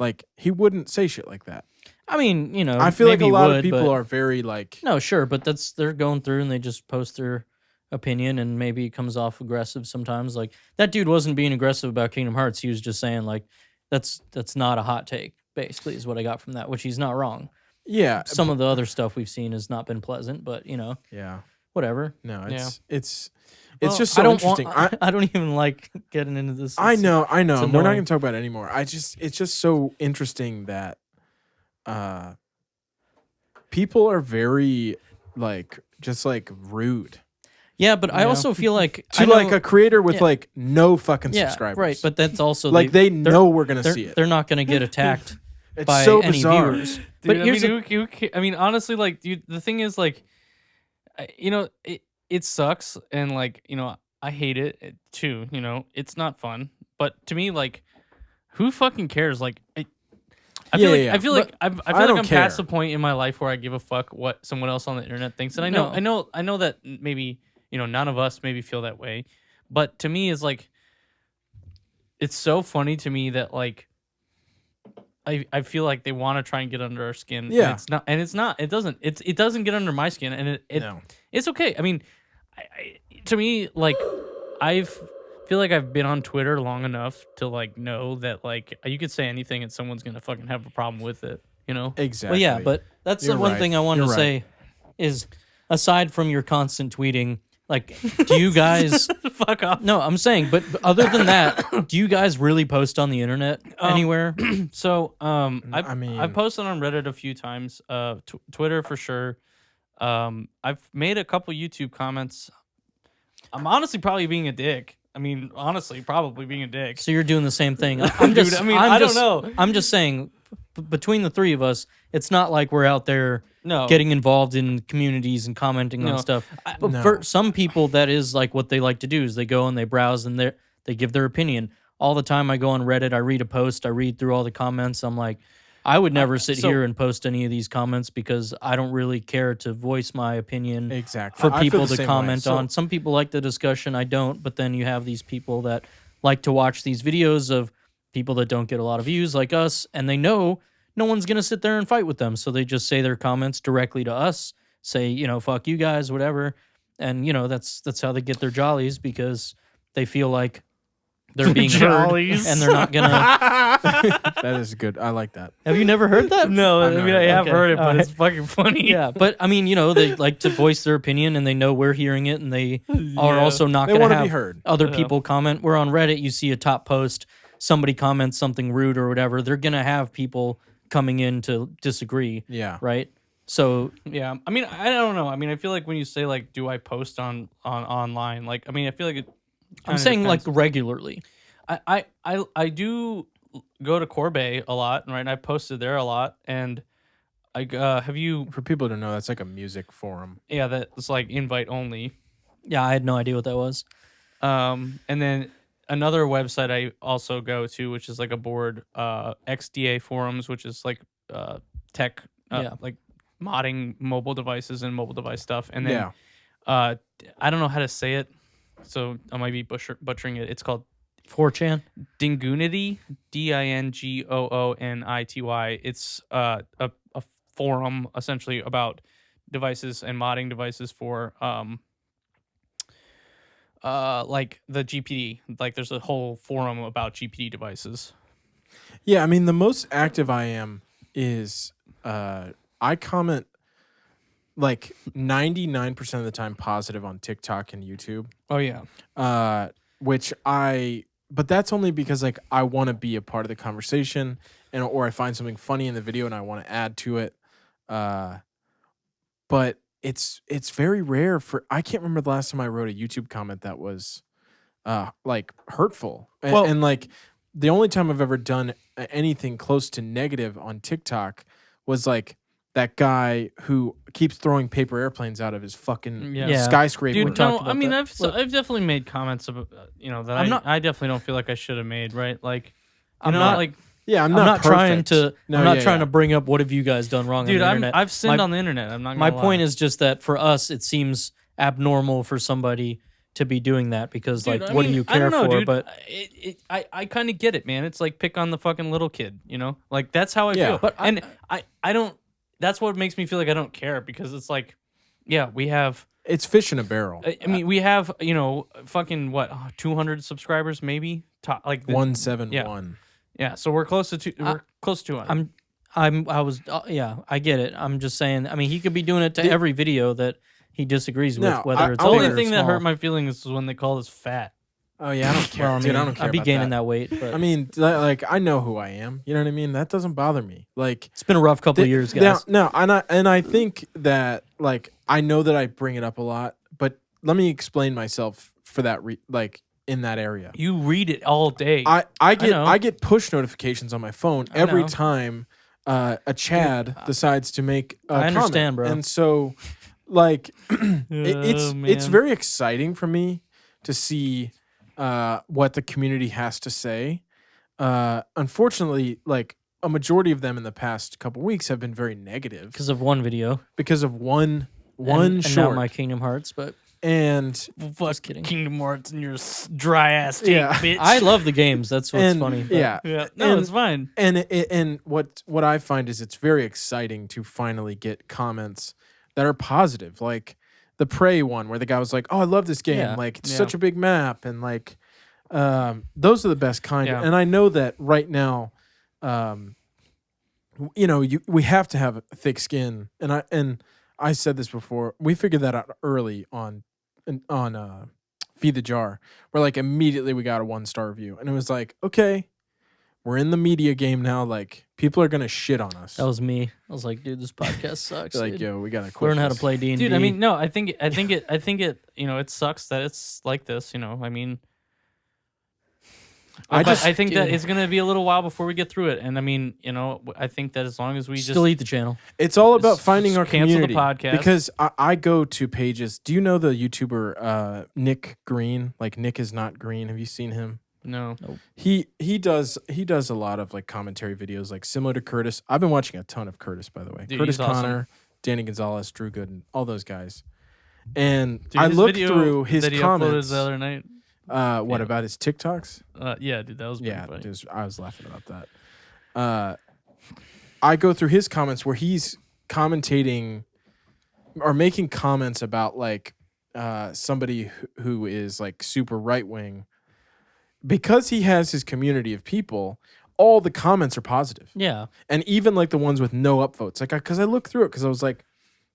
like he wouldn't say shit like that. I mean, I feel like maybe a lot would, of people but- are very like, No, sure, but they're going through and they just post their opinion and maybe it comes off aggressive sometimes. Like that dude wasn't being aggressive about Kingdom Hearts. He was just saying like that's not a hot take, basically, is what I got from that, which he's not wrong. yeah, Some of the other stuff we've seen has not been pleasant, but yeah, whatever. no, Yeah. it's Well, just so interesting. I don't even like getting into this. I It's- know. it's And we're not annoying. going to talk about it anymore. It's just so interesting that people are very like just like rude Yeah, but I Yeah. also feel like to I know- like a creator with yeah. like no fucking yeah, subscribers. right? But that's also like they're- know we're gonna they're, see it. they're not going to get attacked It's by so any bizarre. viewers. Dude, But I here's mean, I mean, honestly, like, the thing is, like, it sucks, and like, I hate it too. It's not fun. But to me, like, who fucking cares? Like, I feel like yeah. I feel like But I I feel like don't I'm past care. the point in my life where I give a fuck what someone else on the internet thinks, and I know that maybe none of us maybe feel that way, but to me, it's like it's so funny to me that like. I feel like they want to try and get under our skin. Yeah. and it's not. It doesn't get under my skin, and No. it's okay. I mean, to me, like feel like I've been on Twitter long enough to like know that like you could say anything and someone's gonna fucking have a problem with it. Exactly. Well, yeah, but that's You're the one right. thing I wanted You're to say is aside from your constant tweeting, like, do you guys? Fuck off. No, I'm saying, but other than that, do you guys really post on the internet anywhere? So I mean- I've posted on Reddit a few times. Twitter for sure. I've made a couple YouTube comments. I'm honestly probably being a dick. I mean, honestly, probably being a dick. So you're doing the same thing. I'm just. Dude, I mean, I'm I don't just- know. I'm just saying, between the three of us, it's not like we're out there No. getting involved in communities and commenting No. on stuff. But No. for some people, that is like what they like to do is they go and they browse and they give their opinion. All the time I go on Reddit, I read a post, I read through all the comments. I'm like, I would never sit so- here and post any of these comments because I don't really care to voice my opinion Exactly. for I feel people the to same way. comment So- on. Some people like the discussion, I don't. But then you have these people that like to watch these videos of people that don't get a lot of views like us, and they know no one's going to sit there and fight with them. So they just say their comments directly to us, say, fuck you guys, whatever. And, that's how they get their jollies because they feel like they're being heard Jollies. and they're not gonna. That is good. I like that. Have you never heard that? No, I I've mean never I heard have that. heard it, Okay, but all it's fucking funny. Yeah, but I mean, they like to voice their opinion, and they know we're hearing it, and they are Yeah. also not They going to want to have be heard. other Yeah. people comment. Where on Reddit, you see a top post, somebody comments something rude or whatever, they're going to have people coming in to disagree, Yeah. right? So Yeah, I mean, I don't know. I mean, I feel like when you say like, do I post on online? Like, I mean, I feel like it. I'm kinda saying depends. like regularly. I do go to Corbet a lot, right? And I posted there a lot, and I have you? For people to know, that's like a music forum. Yeah, that's like invite only. Yeah, I had no idea what that was. And then another website I also go to, which is like a board, XDA forums, which is like tech, Yeah. like modding mobile devices and mobile device stuff. And then Yeah. I don't know how to say it, so I might be butchering it. It's called 4chan. Dingoonity, DINGOONITY. It's a forum essentially about devices and modding devices for like the GPD. Like there's a whole forum about GPD devices. Yeah, I mean, the most active I am is I comment like 99% of the time positive on TikTok and YouTube. Oh yeah. But that's only because like I want to be a part of the conversation or I find something funny in the video and I want to add to it. But it's very rare I can't remember the last time I wrote a YouTube comment that was like hurtful. And like the only time I've ever done anything close to negative on TikTok was like that guy who keeps throwing paper airplanes out of his fucking Yeah. skyscraper. Dude, talked no, about I mean, that. I've definitely made comments about that I'm not- I definitely don't feel like I should have made, right? Like, I'm you know, not- like, Yeah, I'm not trying perfect. to. No, I'm not yeah, trying yeah. to bring up what have you guys done wrong dude, on the internet. I've sinned My- on the internet. I'm not. My gonna point lie. is just that for us, it seems abnormal for somebody to be doing that because, Dude, like, I what do mean, you I care don't know, for? dude. But I kind of get it, man. It's like pick on the fucking little kid, you know? Like that's how I Yeah. feel. But I don't. That's what makes me feel like I don't care because it's like, yeah, we have. It's fish in a barrel. I mean, we have fucking what 200 subscribers maybe. Like 171. Yeah, so we're close to we're close to 200. I get it. I'm just saying. I mean, he could be doing it to every video that he disagrees No, with, whether it's The big only or thing that small. hurt my feelings is when they called us fat. Oh yeah, I don't care, Well, I dude. mean, I don't care. I'd be about gaining that weight. But I mean, like I know who I am. You know what I mean? That doesn't bother me. Like it's been a rough couple of years, guys. No, and I think that like I know that I bring it up a lot, but let me explain myself for that like in that area. You read it all day. I know. get push notifications on my phone I every know. time a Chad decides to make a I understand, comment. bro. And so like it's Oh, man. very exciting for me to see what the community has to say. Unfortunately, like a majority of them in the past couple weeks have been very negative Because of one video, because of one and short. now my Kingdom Hearts. But and just kidding. Kingdom Hearts and your dry ass take, Yeah. bitch. I love the games. That's what's and funny. but- yeah, Yeah, no, And- it's fine. and what I find is it's very exciting to finally get comments that are positive, like the Prey one where the guy was like, "Oh, I love this game. Yeah. Like it's Yeah. such a big map," and like those are the best kind. Yeah. And I know that right now, we have to have thick skin, and I said this before. We figured that out early on Feed the Jar, where like immediately we got a 1-star review, and it was like, okay, we're in the media game now. Like people are gonna shit on us. That was me. I was like, dude, this podcast sucks. like, dude. yo, we gotta quit. Learn how to this. play D&D. Dude, I mean, no, I think it, it sucks that it's like this, I mean, I but just- I think that dude. it's going to be a little while before we get through it. And I mean, I think that as long as we just delete the channel. It's all about Just- finding just our cancel the community. podcast. Because I go to pages. Do you know the YouTuber Nick Green? Like Nick is not green. Have you seen him? no. He does a lot of like commentary videos, like similar to Curtis. I've been watching a ton of Curtis, by the way. Dude, Curtis he's awesome. Connor, Danny Gonzalez, Drew Gooden, all those guys. And Dude, I his looked video through his that he comments. uploaded the other night. What yeah. about his TikToks? Yeah, dude, that was pretty Yeah, funny. I was laughing about that. I go through his comments where he's commentating or making comments about like somebody who is like super right wing, because he has his community of people, all the comments are positive. Yeah. And even like the ones with no upvotes. Like, because I looked through it because I was like,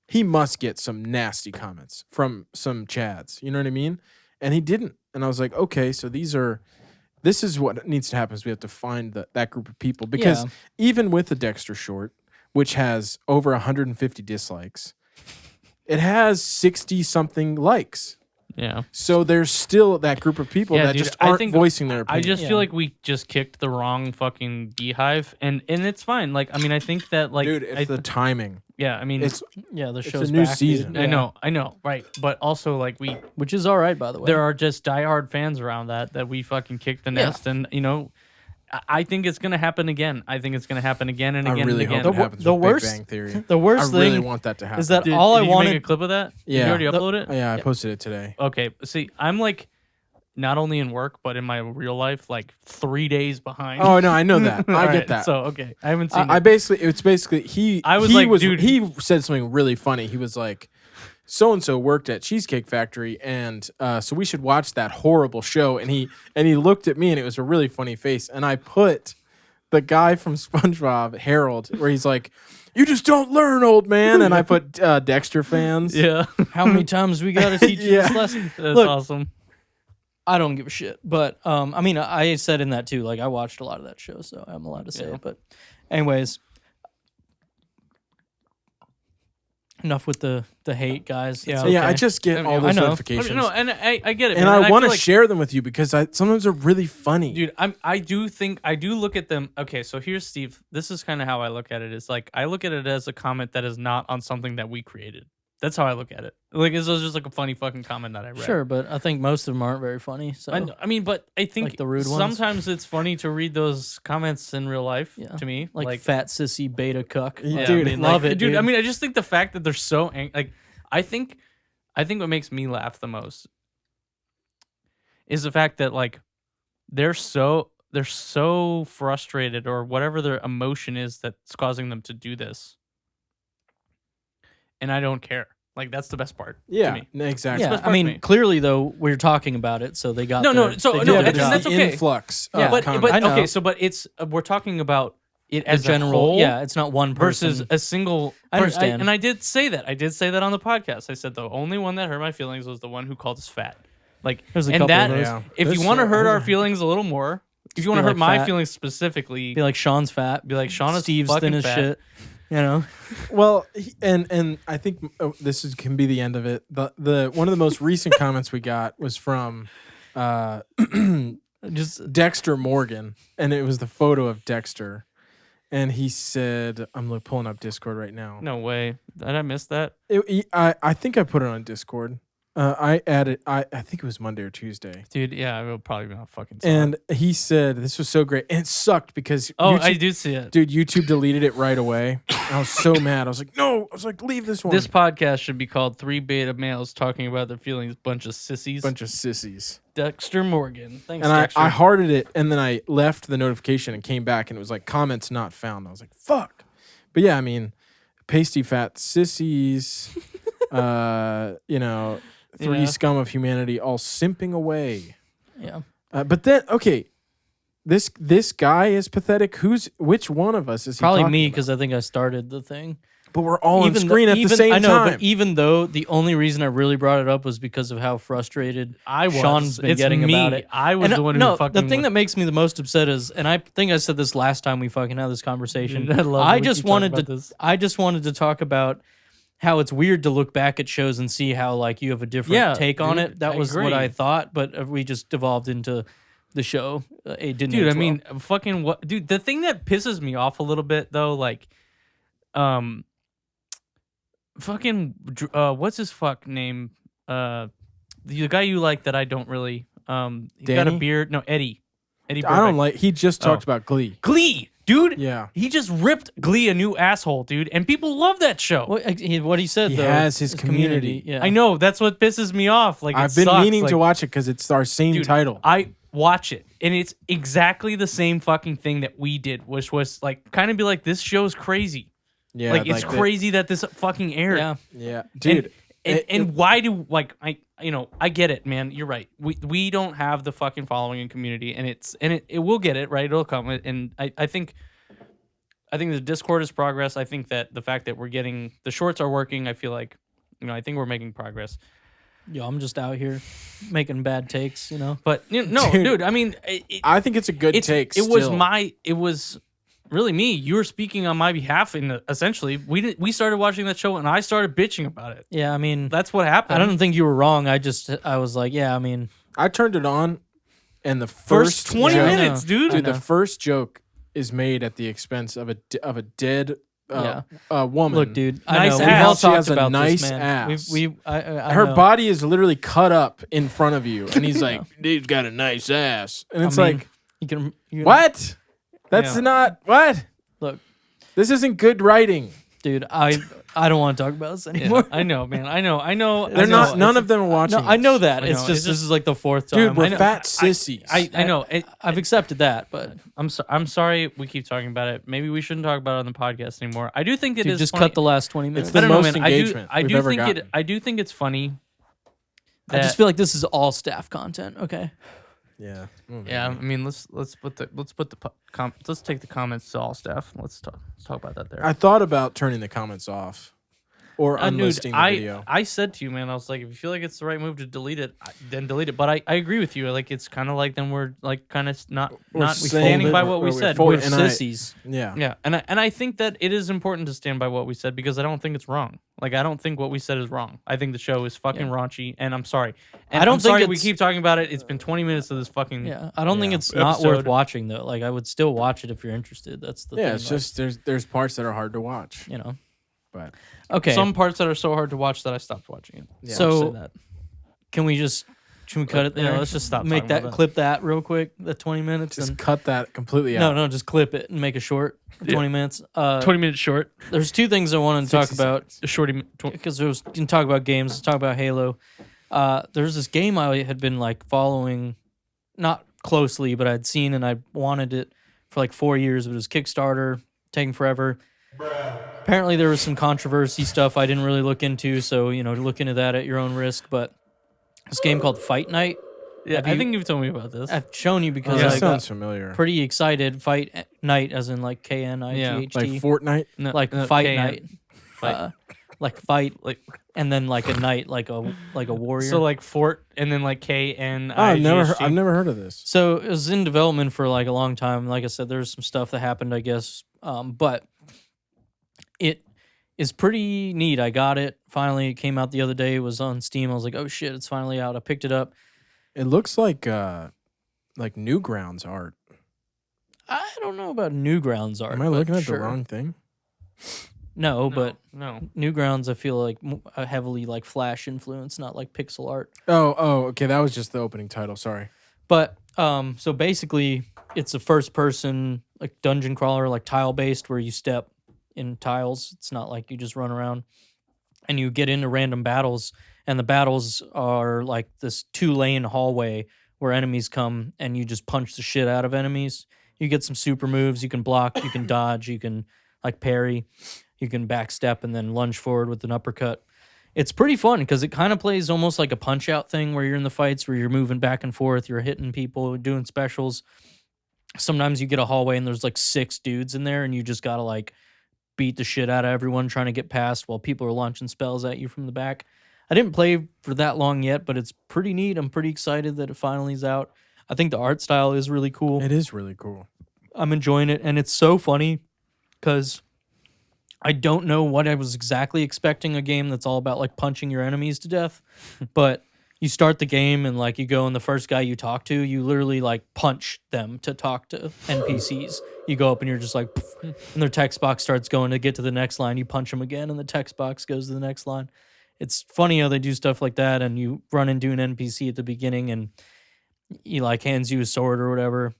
he must get some nasty comments from some Chads. You know what I mean? And he didn't. And I was like, okay, so this is what needs to happen is we have to find that group of people. Because even with the Dexter short, which has over 150 dislikes, it has 60-something likes. Yeah. So there's still that group of people that just aren't voicing their opinion. I just feel like we just kicked the wrong fucking beehive, and it's fine. Like, I mean, I think that like, dude, it's the timing. Yeah, I mean, the show's a new back, season. dude. I know, right? But also, like, which is all right, by the way. There are just diehard fans around that we fucking kicked the nest, and you know, I think it's gonna happen again. I think it's gonna happen again and again. I really and again. hope it happens the with worst, Big Bang Theory. The worst I really thing want that to happen. is that Did all I you wanted. make a clip of that? Yeah. Did you already upload it? Yeah, I posted it today. Okay, see, I'm like, not only in work but in my real life, like 3 days behind. Oh no, I know that. I All get right, that. So okay, I haven't seen. I basically, it's basically he. I was he like, was, dude, he said something really funny. He was like, so and so worked at Cheesecake Factory, and so we should watch that horrible show. And he looked at me, and it was a really funny face. And I put the guy from SpongeBob, Harold, where he's like, "You just don't learn, old man." And I put Dexter fans. Yeah. How many times we got to teach you this lesson? That's Look, awesome. I don't give a shit. But I mean, I said in that too. Like, I watched a lot of that show, so I'm allowed to say it. But anyways, enough with the hate, guys. It's Yeah, I okay. just get all I those know. notifications. No, and I get it, and man. I want to feel like, share them with you because sometimes they're really funny. dude. I do look at them. Okay, so here's Steve. This is kind of how I look at it. It's like I look at it as a comment that is not on something that we created. That's how I look at it. Like, it's just like a funny fucking comment that I read. Sure, but I think most of them aren't very funny. So I mean, but I think Like the rude ones? sometimes it's funny to read those comments in real life. Yeah. To me, like fat sissy beta cuck. Yeah, Dude, I mean, love like, it, dude. I mean, I just think the fact that they're so like, I think what makes me laugh the most is the fact that like they're so frustrated or whatever their emotion is that's causing them to do this, and I don't care. Like, that's the best part. Yeah, to me. exactly. Yeah, best I part to mean, me. clearly though, we're talking about it, so they got No, their, so- they no, did and their job. that's the okay. influx. Yeah, of But comments. I know. okay, so but it's we're talking about it The as general. a whole, Yeah, it's not one person. versus a single I person. understand. And I did say that. I did say that on the podcast. I said the only one that hurt my feelings was the one who called us fat. Like, There's a and couple that of those. Yeah. if There's you want to so- hurt our feelings a little more, if you want to be hurt like my fat. feelings specifically, Be like Sean's fat. be like Sean is Steve's fucking thin as fat. shit. You know. Well, and I think can be the end of it. The one of the most recent comments we got was from Just Dexter Morgan, and it was the photo of Dexter, and he said, "I'm pulling up Discord right now." No way. Did I miss that? I think I put it on Discord. I added. I think it was Monday or Tuesday. Dude, yeah, I will probably not fucking saw And it. he said this was so great, and it sucked because Oh, YouTube, I do see it. dude, YouTube deleted it right away. And I was so mad. I was like, no. I was like, leave this one. This podcast should be called Three Beta Males Talking About Their Feelings, Bunch of Sissies. bunch of sissies. Dexter Morgan. Thanks, And Dexter. I hearted it, and then I left the notification and came back, and it was like comments not found. I was like, fuck. But yeah, I mean, pasty fat sissies, three Yeah. scum of humanity all simping away. yeah. But then, okay, this guy is pathetic. Which one of us is he Probably talking me about? because I think I started the thing. But we're all on Even screen at the same I know, time. but even though the only reason I really brought it up was because of how frustrated I was. Sean's been It's getting me. about it. I was And, the one who no, fucking. the thing that makes me the most upset is, and I think I said this last time we fucking had this conversation. Dude, I love I when we just keep talking wanted about to. this. I just wanted to talk about how it's weird to look back at shows and see how like you have a different take on dude, it. That I was agree. what I thought, but we just devolved into the show. It didn't. dude. age I mean, fucking what, dude? The thing that pisses me off a little bit though, like, fucking, what's his fuck name? The guy you like that I don't really. He got a Danny? beard. No, Eddie. Eddie. I don't Burbeck. like. He just talked Oh. about Glee. Glee, dude. Yeah, He just ripped Glee a new asshole, dude, and people love that show. what he said He though. has his community. Yeah, I know that's what pisses me off. Like, I've it been sucks. meaning to Like, watch it because it's our same dude, title. I watch it, and it's exactly the same fucking thing that we did, which was like kind of be like, this show's crazy. Yeah, like it's the- crazy that this fucking aired. Yeah. Yeah, dude. And why do I get it, man. You're right. We don't have the fucking following and community, and it will get it right. It'll come, and I think the Discord is progress. I think that the fact that we're getting the shorts are working. I feel like I think we're making progress. Yo, I'm just out here making bad takes, But no, dude. I mean, I think it's a good take. It was really me. You were speaking on my behalf, essentially, we started watching that show, and I started bitching about it. Yeah, I mean, that's what happened. I don't think you were wrong. I was like, yeah, I mean, I turned it on, and the first 20 minutes, dude. Dude, the first joke is made at the expense of a dead woman. Look, dude, nice I know. We've all She talked has a about nice this, man. ass. Her Her body is literally cut up in front of you, and he's like, "Dude's got a nice ass," and it's like, you can what? That's not what. Look, this isn't good writing, dude. I don't want to talk about this anymore. I know, man. I know. They're not. None of them are watching. No, I know that. I It's know. just this is like the fourth time. Dude, we're fat sissies. I know. I've accepted that, but I'm sorry we keep talking about it. Maybe we shouldn't talk about it on the podcast anymore. I do think it dude, is just funny. cut the last 20 minutes. It's the I don't know, most man. engagement I we've do ever think gotten. I do think it's funny. I just feel like this is all staff content. Okay. Yeah. Yeah, I mean, let's take the comments to all staff. Let's talk about that there. I thought about turning the comments off or unlisting the video. I said to you, man, I was like, if you feel like it's the right move to delete it, then delete it. But I agree with you. Like, it's kind of like then we're like kind of not standing by what we said. We're sissies. Yeah. Yeah, and I think that it is important to stand by what we said because I don't think it's wrong. Like, I don't think what we said is wrong. I think the show is fucking raunchy, and I'm sorry. And I don't I'm sorry think we keep talking about it. It's been 20 minutes of this fucking I don't think it's not episode. worth watching though. Like I would still watch it if you're interested. That's the thing. It's just there's parts that are hard to watch. But Okay. Some parts that are so hard to watch that I stopped watching it. Yeah. So- I'll say that. Can we cut it there? Yeah, let's just stop Make talking that about that. clip that real quick. The 20 minutes. just and, cut that completely out. no, just clip it and make it short. 20 minutes. 20 minutes short. There's two things I wanted to talk 60 about A shorty. because we can talk about games. Let's talk about Halo. There's this game I had been like following, not closely, but I'd seen and I wanted it for like 4 years. It was Kickstarter, taking forever. Apparently there was some controversy stuff I didn't really look into, so look into that at your own risk. But this game called Fight Night. Yeah, Have I you- think you've told me about this. I've shown you because that I sounds got familiar. pretty excited. Fight Night, as in like KNIGHT, Like Fortnite. No, like no, Fight KN. Night, like fight, Like and then like a knight, like a warrior. so, like Fort, and then like KN. Oh, I've never heard of this. So it was in development for like a long time. Like I said, there's some stuff that happened, I guess. But it is pretty neat. I got it. Finally, it came out the other day. It was on Steam. I was like, oh shit, it's finally out. I picked it up. It looks like Newgrounds art. I don't know about Newgrounds art. Am I but looking at sure. the wrong thing? No, but no. Newgrounds, I feel like heavily like Flash influence, not like pixel art. Oh, okay. That was just the opening title. Sorry. But so basically, it's a first-person like dungeon crawler, like tile-based, where you step in tiles. It's not like you just run around, and you get into random battles. And the battles are like this 2-lane hallway where enemies come, and you just punch the shit out of enemies. You get some super moves. You can block. You can dodge. You can like parry. You can backstep and then lunge forward with an uppercut. It's pretty fun because it kind of plays almost like a Punch-Out thing where you're in the fights, where you're moving back and forth, you're hitting people, doing specials. Sometimes you get a hallway and there's like 6 dudes in there, and you just gotta like beat the shit out of everyone trying to get past while people are launching spells at you from the back. I didn't play for that long yet, but it's pretty neat. I'm pretty excited that it finally is out. I think the art style is really cool. It is really cool. I'm enjoying it, and it's so funny because I don't know what I was exactly expecting, a game that's all about like punching your enemies to death. But you start the game and like you go, and the first guy you talk to, you literally like punch them to talk to NPCs. You go up and you're just like, poof, and their text box starts going to get to the next line. You punch them again, and the text box goes to the next line. It's funny how they do stuff like that, and you run into an NPC at the beginning, and he like hands you a sword or whatever.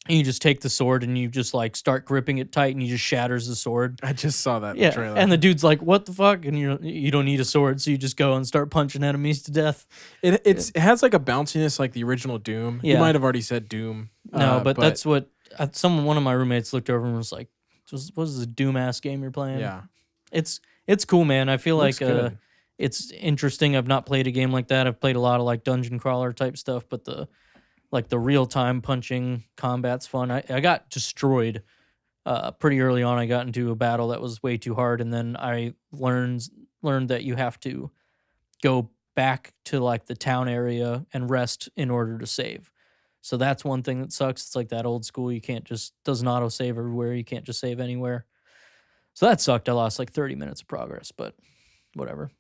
And you just take the sword and you just like start gripping it tight, and you just shatters the sword. I just saw that in the trailer. And the dude's like, "What the fuck?" And you don't need a sword, so you just go and start punching enemies to death. It has like a bounciness like the original Doom. Yeah. You might have already said Doom. No, but that's what one of my roommates looked over and was like, "What is this Doom ass game you're playing?" Yeah. It's cool, man. I feel Looks like good. it's interesting. I've not played a game like that. I've played a lot of like dungeon crawler type stuff, but the real time punching combat's fun. I got destroyed pretty early on. I got into a battle that was way too hard, and then I learned that you have to go back to like the town area and rest in order to save. So that's one thing that sucks. It's like that old school. You can't just doesn't auto save everywhere. You can't just save anywhere. So that sucked. I lost like 30 minutes of progress, but whatever.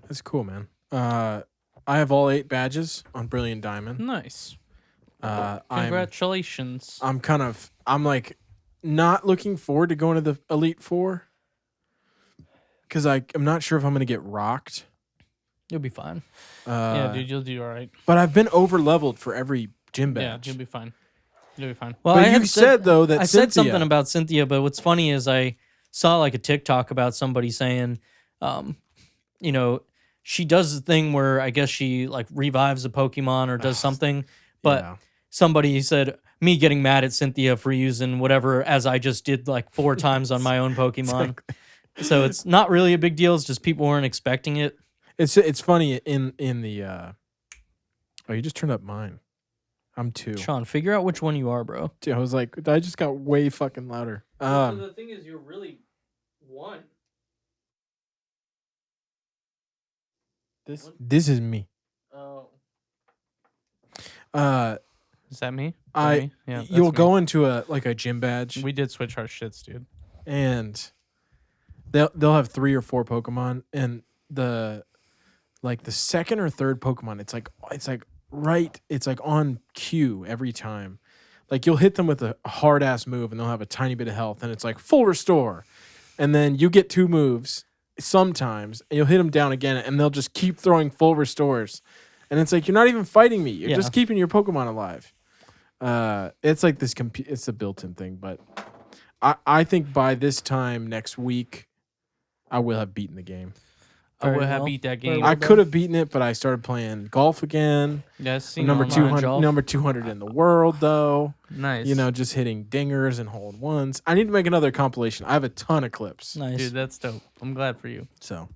That's cool, man. I have all 8 badges on Brilliant Diamond. Nice. Congratulations. Congratulations. I'm like not looking forward to going to the Elite Four because I'm not sure if I'm gonna get rocked. You'll be fine. Yeah, dude, you'll do all right. But I've been over leveled for every gym badge. Yeah, you'll be fine. You'll be fine. Well, But I you had said though that I said something about Cynthia, but what's funny is I saw like a TikTok about somebody saying, she does the thing where I guess she like revives a Pokemon or does something, but yeah. somebody said me getting mad at Cynthia for using whatever as I just did like 4 times on my own Pokemon. So it's not really a big deal. It's just people weren't expecting it. It's funny in the oh, you just turned up mine. I'm 2. Sean, figure out which one you are, bro. Dude, I was like, I just got way fucking louder. The thing is, you're really 1. This is me. Oh. Is that me? Yeah, you'll go into a gym badge. We did switch our shits, dude. And they'll have 3 or 4 Pokemon, and the second or third Pokemon, it's like on cue every time. Like you'll hit them with a hard ass move and they'll have a tiny bit of health and it's like full restore. And then you get 2 moves sometimes and you'll hit them down again and they'll just keep throwing full restores. And it's like, you're not even fighting me. You're just keeping your Pokemon alive. It's like this, it's a built-in thing, but I think by this time next week, I will have beaten the game. I would have beat that game. I could have beaten it, but I started playing golf again. Yes, number 200 in the world, though. Nice. Just hitting dingers and hold ones. I need to make another compilation. I have a ton of clips. Nice. Dude, that's dope. I'm glad for you. So,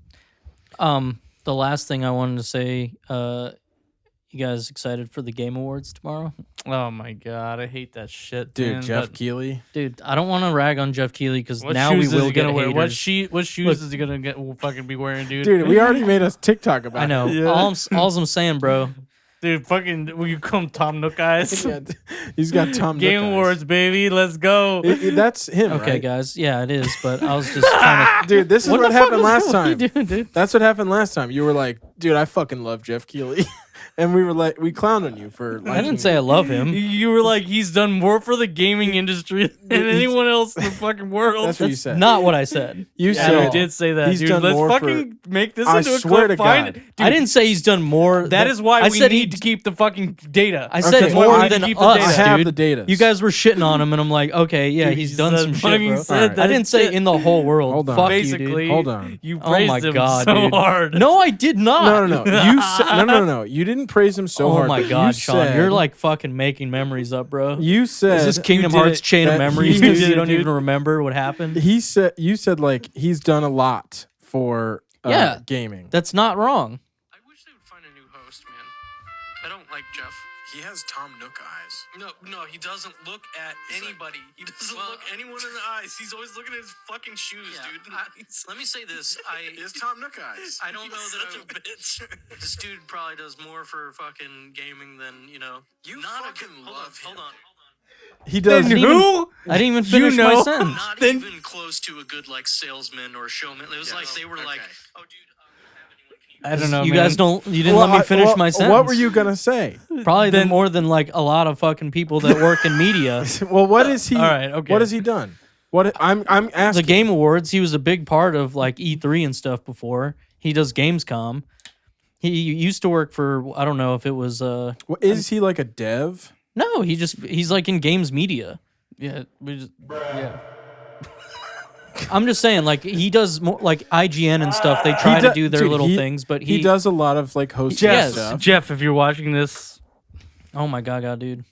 the last thing I wanted to say, you guys excited for the Game Awards tomorrow? Oh my god, I hate that shit, dude. man, Jeff Keighley. Dude, I don't want to rag on Jeff Keighley because now we will get haters. What shoes is he gonna fucking be wearing, dude? Dude, we already made a TikTok about it. I know. Yeah. All I'm saying, bro. Dude, fucking, will you come Tom Nook eyes? He's got Tom Nook Game Awards, baby. Let's go. That's him, okay, right? Guys. Yeah, it is. But I was just trying to. Dude, this is what happened last time. What are you doing, dude? That's what happened last time. You were like, dude, I fucking love Jeff Keighley. And we were like, we clowned on you for I didn't say I love him. You were like, he's done more for the gaming industry than anyone else in the fucking world. That's what you said. Not what I said. You said you did say that, he's dude. Done Let's more fucking make this I into a swear clip. to God. Dude, I didn't say he's done more. That is why we need to keep the fucking data. I said Okay, more well, than keep us, the data. I have dude. the data. You guys were shitting on him, and I'm like, okay, yeah, Dude, he's done some shit, fucking bro. said Right. that I didn't say shit. in the whole world. Hold on. Fuck Basically, you, dude. Hold on. You Oh praised my him God, so dude. hard. No, I did not. No. You said no. You didn't praise him so Oh hard. my but God, you Sean, said- you're like fucking making memories up, bro. You said Is this Kingdom did Hearts it. chain of That memories? he Because did you it, don't dude. even remember what happened. you said like he's done a lot for Yeah. gaming. That's not wrong. I wish they would find a new host, man. I don't like Jeff. He has Tom Nook eyes. No, he doesn't look at anybody. He doesn't look anyone in the eyes. He's always looking at his fucking shoes, dude. Let me say this. He has Tom Nook eyes. I don't know that I'm a bitch. This dude probably does more for fucking gaming than, You not fucking love him. Hold on. He does. Then who? I didn't even finish my sentence. Not even close to a good, salesman or showman. It was like they were like, oh, dude, I don't know, You man. guys don't. You didn't let me finish my sentence. What were you gonna say? Probably more than like a lot of fucking people that work in media. Well, what is he? All right, okay. What has he done? What I'm The asking. Game Awards, he was a big part of like E3 and stuff before. He does Gamescom. He used to work for, I don't know if it was Is he like a dev? no, he's like in games media. Yeah, yeah. I'm just saying, like he does more like IGN and stuff. They try to do their dude, little he- things, but He does a lot of like hosting Jeff, stuff. Jeff, if you're watching this, Oh my god, dude.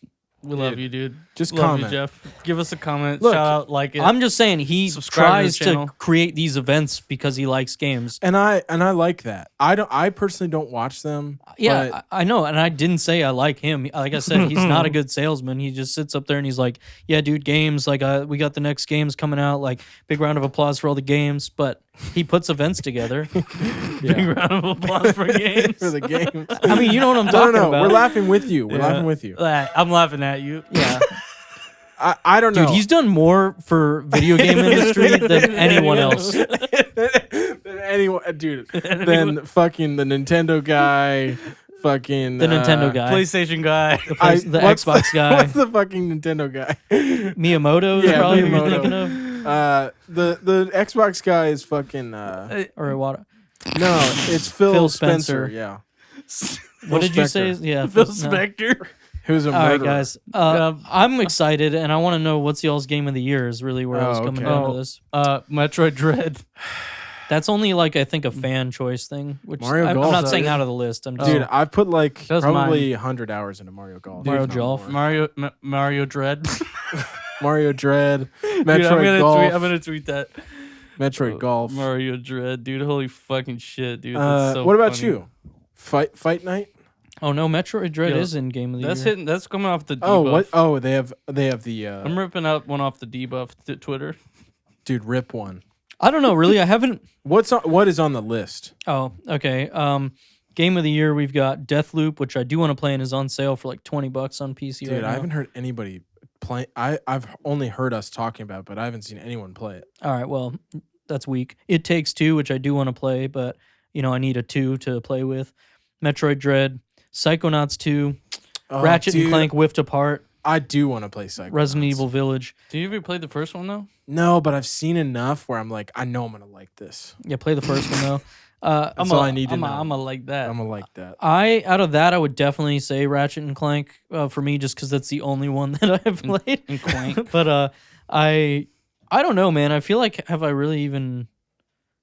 We love you, dude. Just love comment. you, Jeff. Give us a comment. Look, shout out, like it. I'm just saying he Subscribe to tries the to channel. create these events because he likes games. And I like that. I personally don't watch them. Yeah, but I know, and I didn't say I like him. Like I said, he's not a good salesman. He just sits up there and he's like, "Yeah, dude, games. Like, we got the next games coming out. Like, big round of applause for all the games." But he puts events together. Big round of applause for games. for the game. I mean, you know what I'm No, talking no, about. we're laughing with you. We're Yeah. laughing with you. I'm laughing at you. Yeah, I don't know. dude, he's done more for video game industry than anyone else. than anyone, dude. Than fucking the Nintendo guy. Fucking The Nintendo guy, PlayStation guy. the what's Xbox guy, What's the fucking Nintendo guy? Miyamoto is Yeah, probably who you're Miyamoto. thinking of, The Xbox guy is fucking. or Iwata. No, it's Phil, Phil Spencer. Spencer. Yeah. What did you say? Spector. Yeah, Phil no. Spector. Who's a All right, murderer. guys. Yeah. I'm excited, and I want to know what's y'all's game of the year. Is really where I was Oh, coming okay. down Oh. to this. Metroid Dread. That's only like I think a fan choice thing, which Mario I'm Golf, not though. saying out of the list. I'm just Dude, I've put like That's probably 100 hours into Mario Golf. Mario if not Golf. more. Mario Dread. Mario Dread, Dude, Metroid Golf, I'm gonna tweet that. Metroid Golf. Mario Dread, dude. Holy fucking shit, dude. That's so what about funny. you? Fight Night? Oh no, Metroid Dread Yo, is in game of the That's year. hitting. That's coming off the Debuff. Oh, what? Oh, they have the I'm ripping out one off the Debuff Twitter. dude, rip one. I don't know, really. I haven't. What is on the list? Oh, okay. Game of the year, we've got Deathloop, which I do want to play and is on sale for like $20 on PC Dude, right now. I haven't heard anybody play. I've only heard us talking about it, but I haven't seen anyone play it. All right, well, that's weak. It Takes Two, which I do want to play, but I need a 2 to play with. Metroid Dread, Psychonauts 2, Oh, Ratchet and dude, Clank Whiffed Apart, I do want to play Psychonauts. Resident Evil Village. Do you ever play the first one though? No, but I've seen enough where I'm like, I know I'm gonna like this. Yeah, play the first one though. That's all I need to know. I'm a like that. I'm gonna like that. Out of that, I would definitely say Ratchet and Clank for me, just because that's the only one that I've played. and Clank. But I don't know, man. I feel like have I really even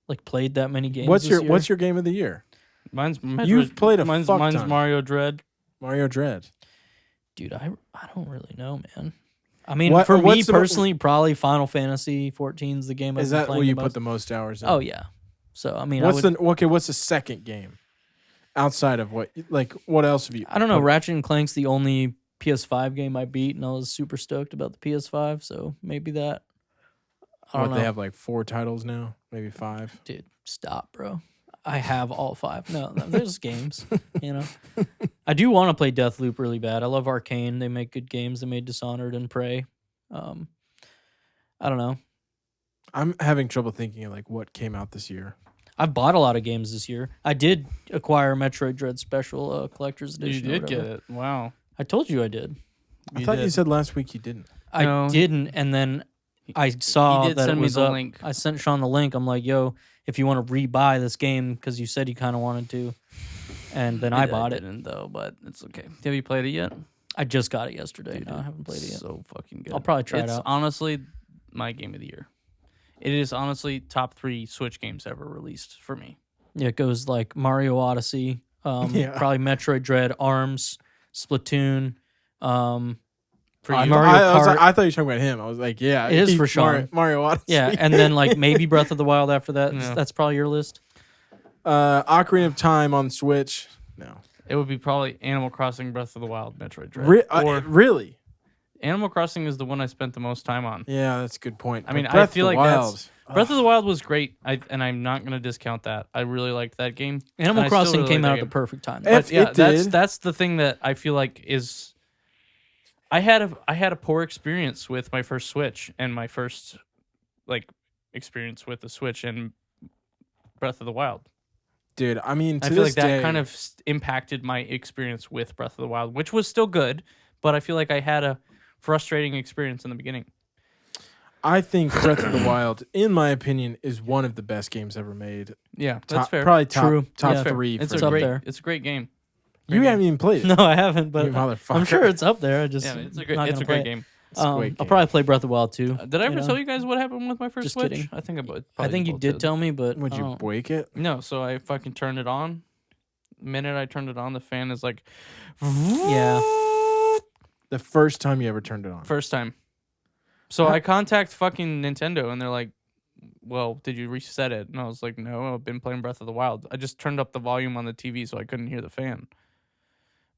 like played that many games? What's this year? your game of the year? Mine's Metroid, You've played a mine's fuck mine's ton. Mario Dread. Mario Dread. Dude, I don't really know, man. I mean, What- for me what's the- personally, probably Final Fantasy 14 is the game I've Is been that playing where you the put most. the most hours in? Oh yeah. So I mean, What's the second game outside of what else have you? I don't know. Ratchet and Clank's the only PS5 game I beat, and I was super stoked about the PS5. So maybe that. I don't know. They have like 4 titles now, maybe 5. Dude, stop, bro. I have all 5. No, there's games, I do want to play Deathloop really bad. I love Arcane. They make good games. They made Dishonored and Prey. I don't know. I'm having trouble thinking of like what came out this year. I've bought a lot of games this year. I did acquire Metroid Dread Special Collector's You Edition. or did get whatever. it. Wow. I told you I did. I thought you did. said last week you didn't. I No. didn't, and then I saw did that send it me was the up. link. I sent Sean the link. I'm like, yo, if you want to rebuy this game, because you said you kind of wanted to, and then I bought it. didn't though, but it's okay. Have you played it yet? I just got it yesterday. Dude, No, I haven't played it yet. So fucking good. I'll probably try it it's out. honestly my game of the year. It is honestly top 3 Switch games ever released for me. Yeah, it goes like Mario Odyssey, Yeah. probably Metroid Dread, ARMS, Splatoon. For I, you, Mario I was Kart. like, I thought you were talking about him. I was like, yeah, It is for Sean. Mario Odyssey. Yeah, and then like maybe Breath of the Wild after that. Yeah. That's probably your list. Ocarina of Time on Switch. No, it would be probably Animal Crossing, Breath of the Wild, Metroid Dread. Or really? Animal Crossing is the one I spent the most time on. Yeah, that's a good point. I mean, But Breath I feel of the like Wild, that's Breath of the Wild was great, and I'm not gonna discount that. I really liked that game. Animal And I still Crossing really came like out that at the game. perfect time. If But yeah, it did. that's the thing that I feel like is. I had a poor experience with my first Switch and my first experience with the Switch and Breath of the Wild. Dude, I mean, to I feel this like that day, kind of impacted my experience with Breath of the Wild, which was still good, but I feel like I had a frustrating experience in the beginning. I think Breath of the Wild, in my opinion, is one of the best games ever made. Yeah, that's Top, fair. Probably top, True. top Yeah. 3. It's for a me. up there. it's a great game. You haven't even played it. No, I haven't, but You motherfucker. I'm sure it's up there. I just Yeah, it's a not great gonna play great it. game. It's a great I'll game. probably play Breath of the Wild too. Did I ever you know? tell you guys what happened with my first Just Switch? kidding. I think I think you did tell me, but Would I you don't- break it? No, so I fucking turned it on. The minute I turned it on, the fan is like, Yeah. The first time you ever turned it on. First time. So I contact fucking Nintendo, and they're like, well, did you reset it? And I was like, no, I've been playing Breath of the Wild. I just turned up the volume on the TV so I couldn't hear the fan.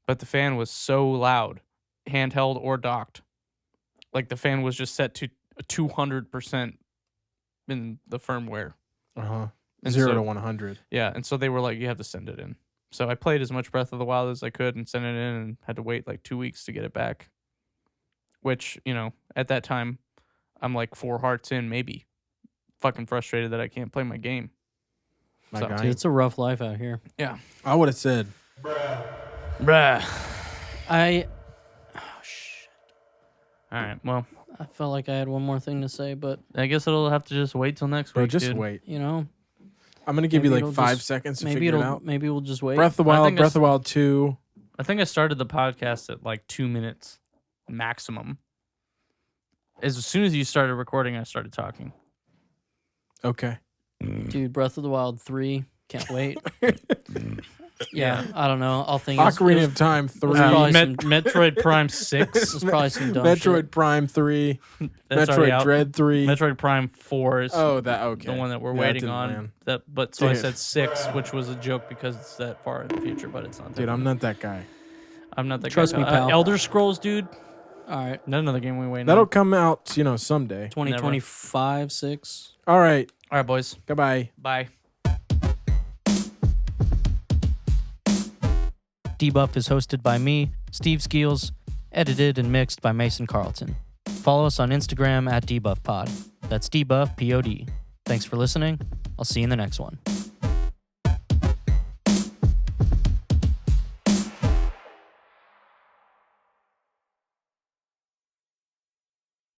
But the fan was so loud, handheld or docked. Like, the fan was just set to 200% in the firmware. Uh-huh. And 0 so- to 100. Yeah, and so they were like, you have to send it in. So I played as much Breath of the Wild as I could and sent it in and had to wait like 2 weeks to get it back. Which, you know, at that time, I'm like 4 hearts in, maybe. Fucking frustrated that I can't play my game. My So- guy. Dude, it's a rough life out here. Yeah. I would have said, Bruh. Oh, shit. All right, well, I felt like I had one more thing to say, but, I guess it'll have to just wait till next bro, week, just dude. wait. you know, I'm going to give you Maybe like it'll 5 just- seconds to maybe figure it out. maybe we'll just wait. Breath of the I Wild, think Breath it's- of the Wild 2. I think I started the podcast at like 2 minutes maximum. As soon as you started recording, I started talking. Okay. Dude, Breath of the Wild 3. Can't wait. Yeah, I don't know. I'll think Ocarina of Time 3. probably Metroid Prime 6. it's probably some dumb Metroid shit. Prime 3. That's already Metroid out. Dread 3. Metroid Prime 4 is Oh, that okay. the one that we're That waiting didn't on. land. But so I Dude. said 6, which was a joke because it's that far in the future, but it's not. Dude, I'm not that guy. I'm not that Trust guy. me, pal. Elder Scrolls, dude. All right. Not another game we waiting That'll on. come out, someday. 2025, 6. All right. All right, boys. Goodbye. Bye. Debuff is hosted by me, Steve Skeels, edited and mixed by Mason Carlton. Follow us on Instagram at DebuffPod. That's DebuffPod. Thanks for listening. I'll see you in the next one.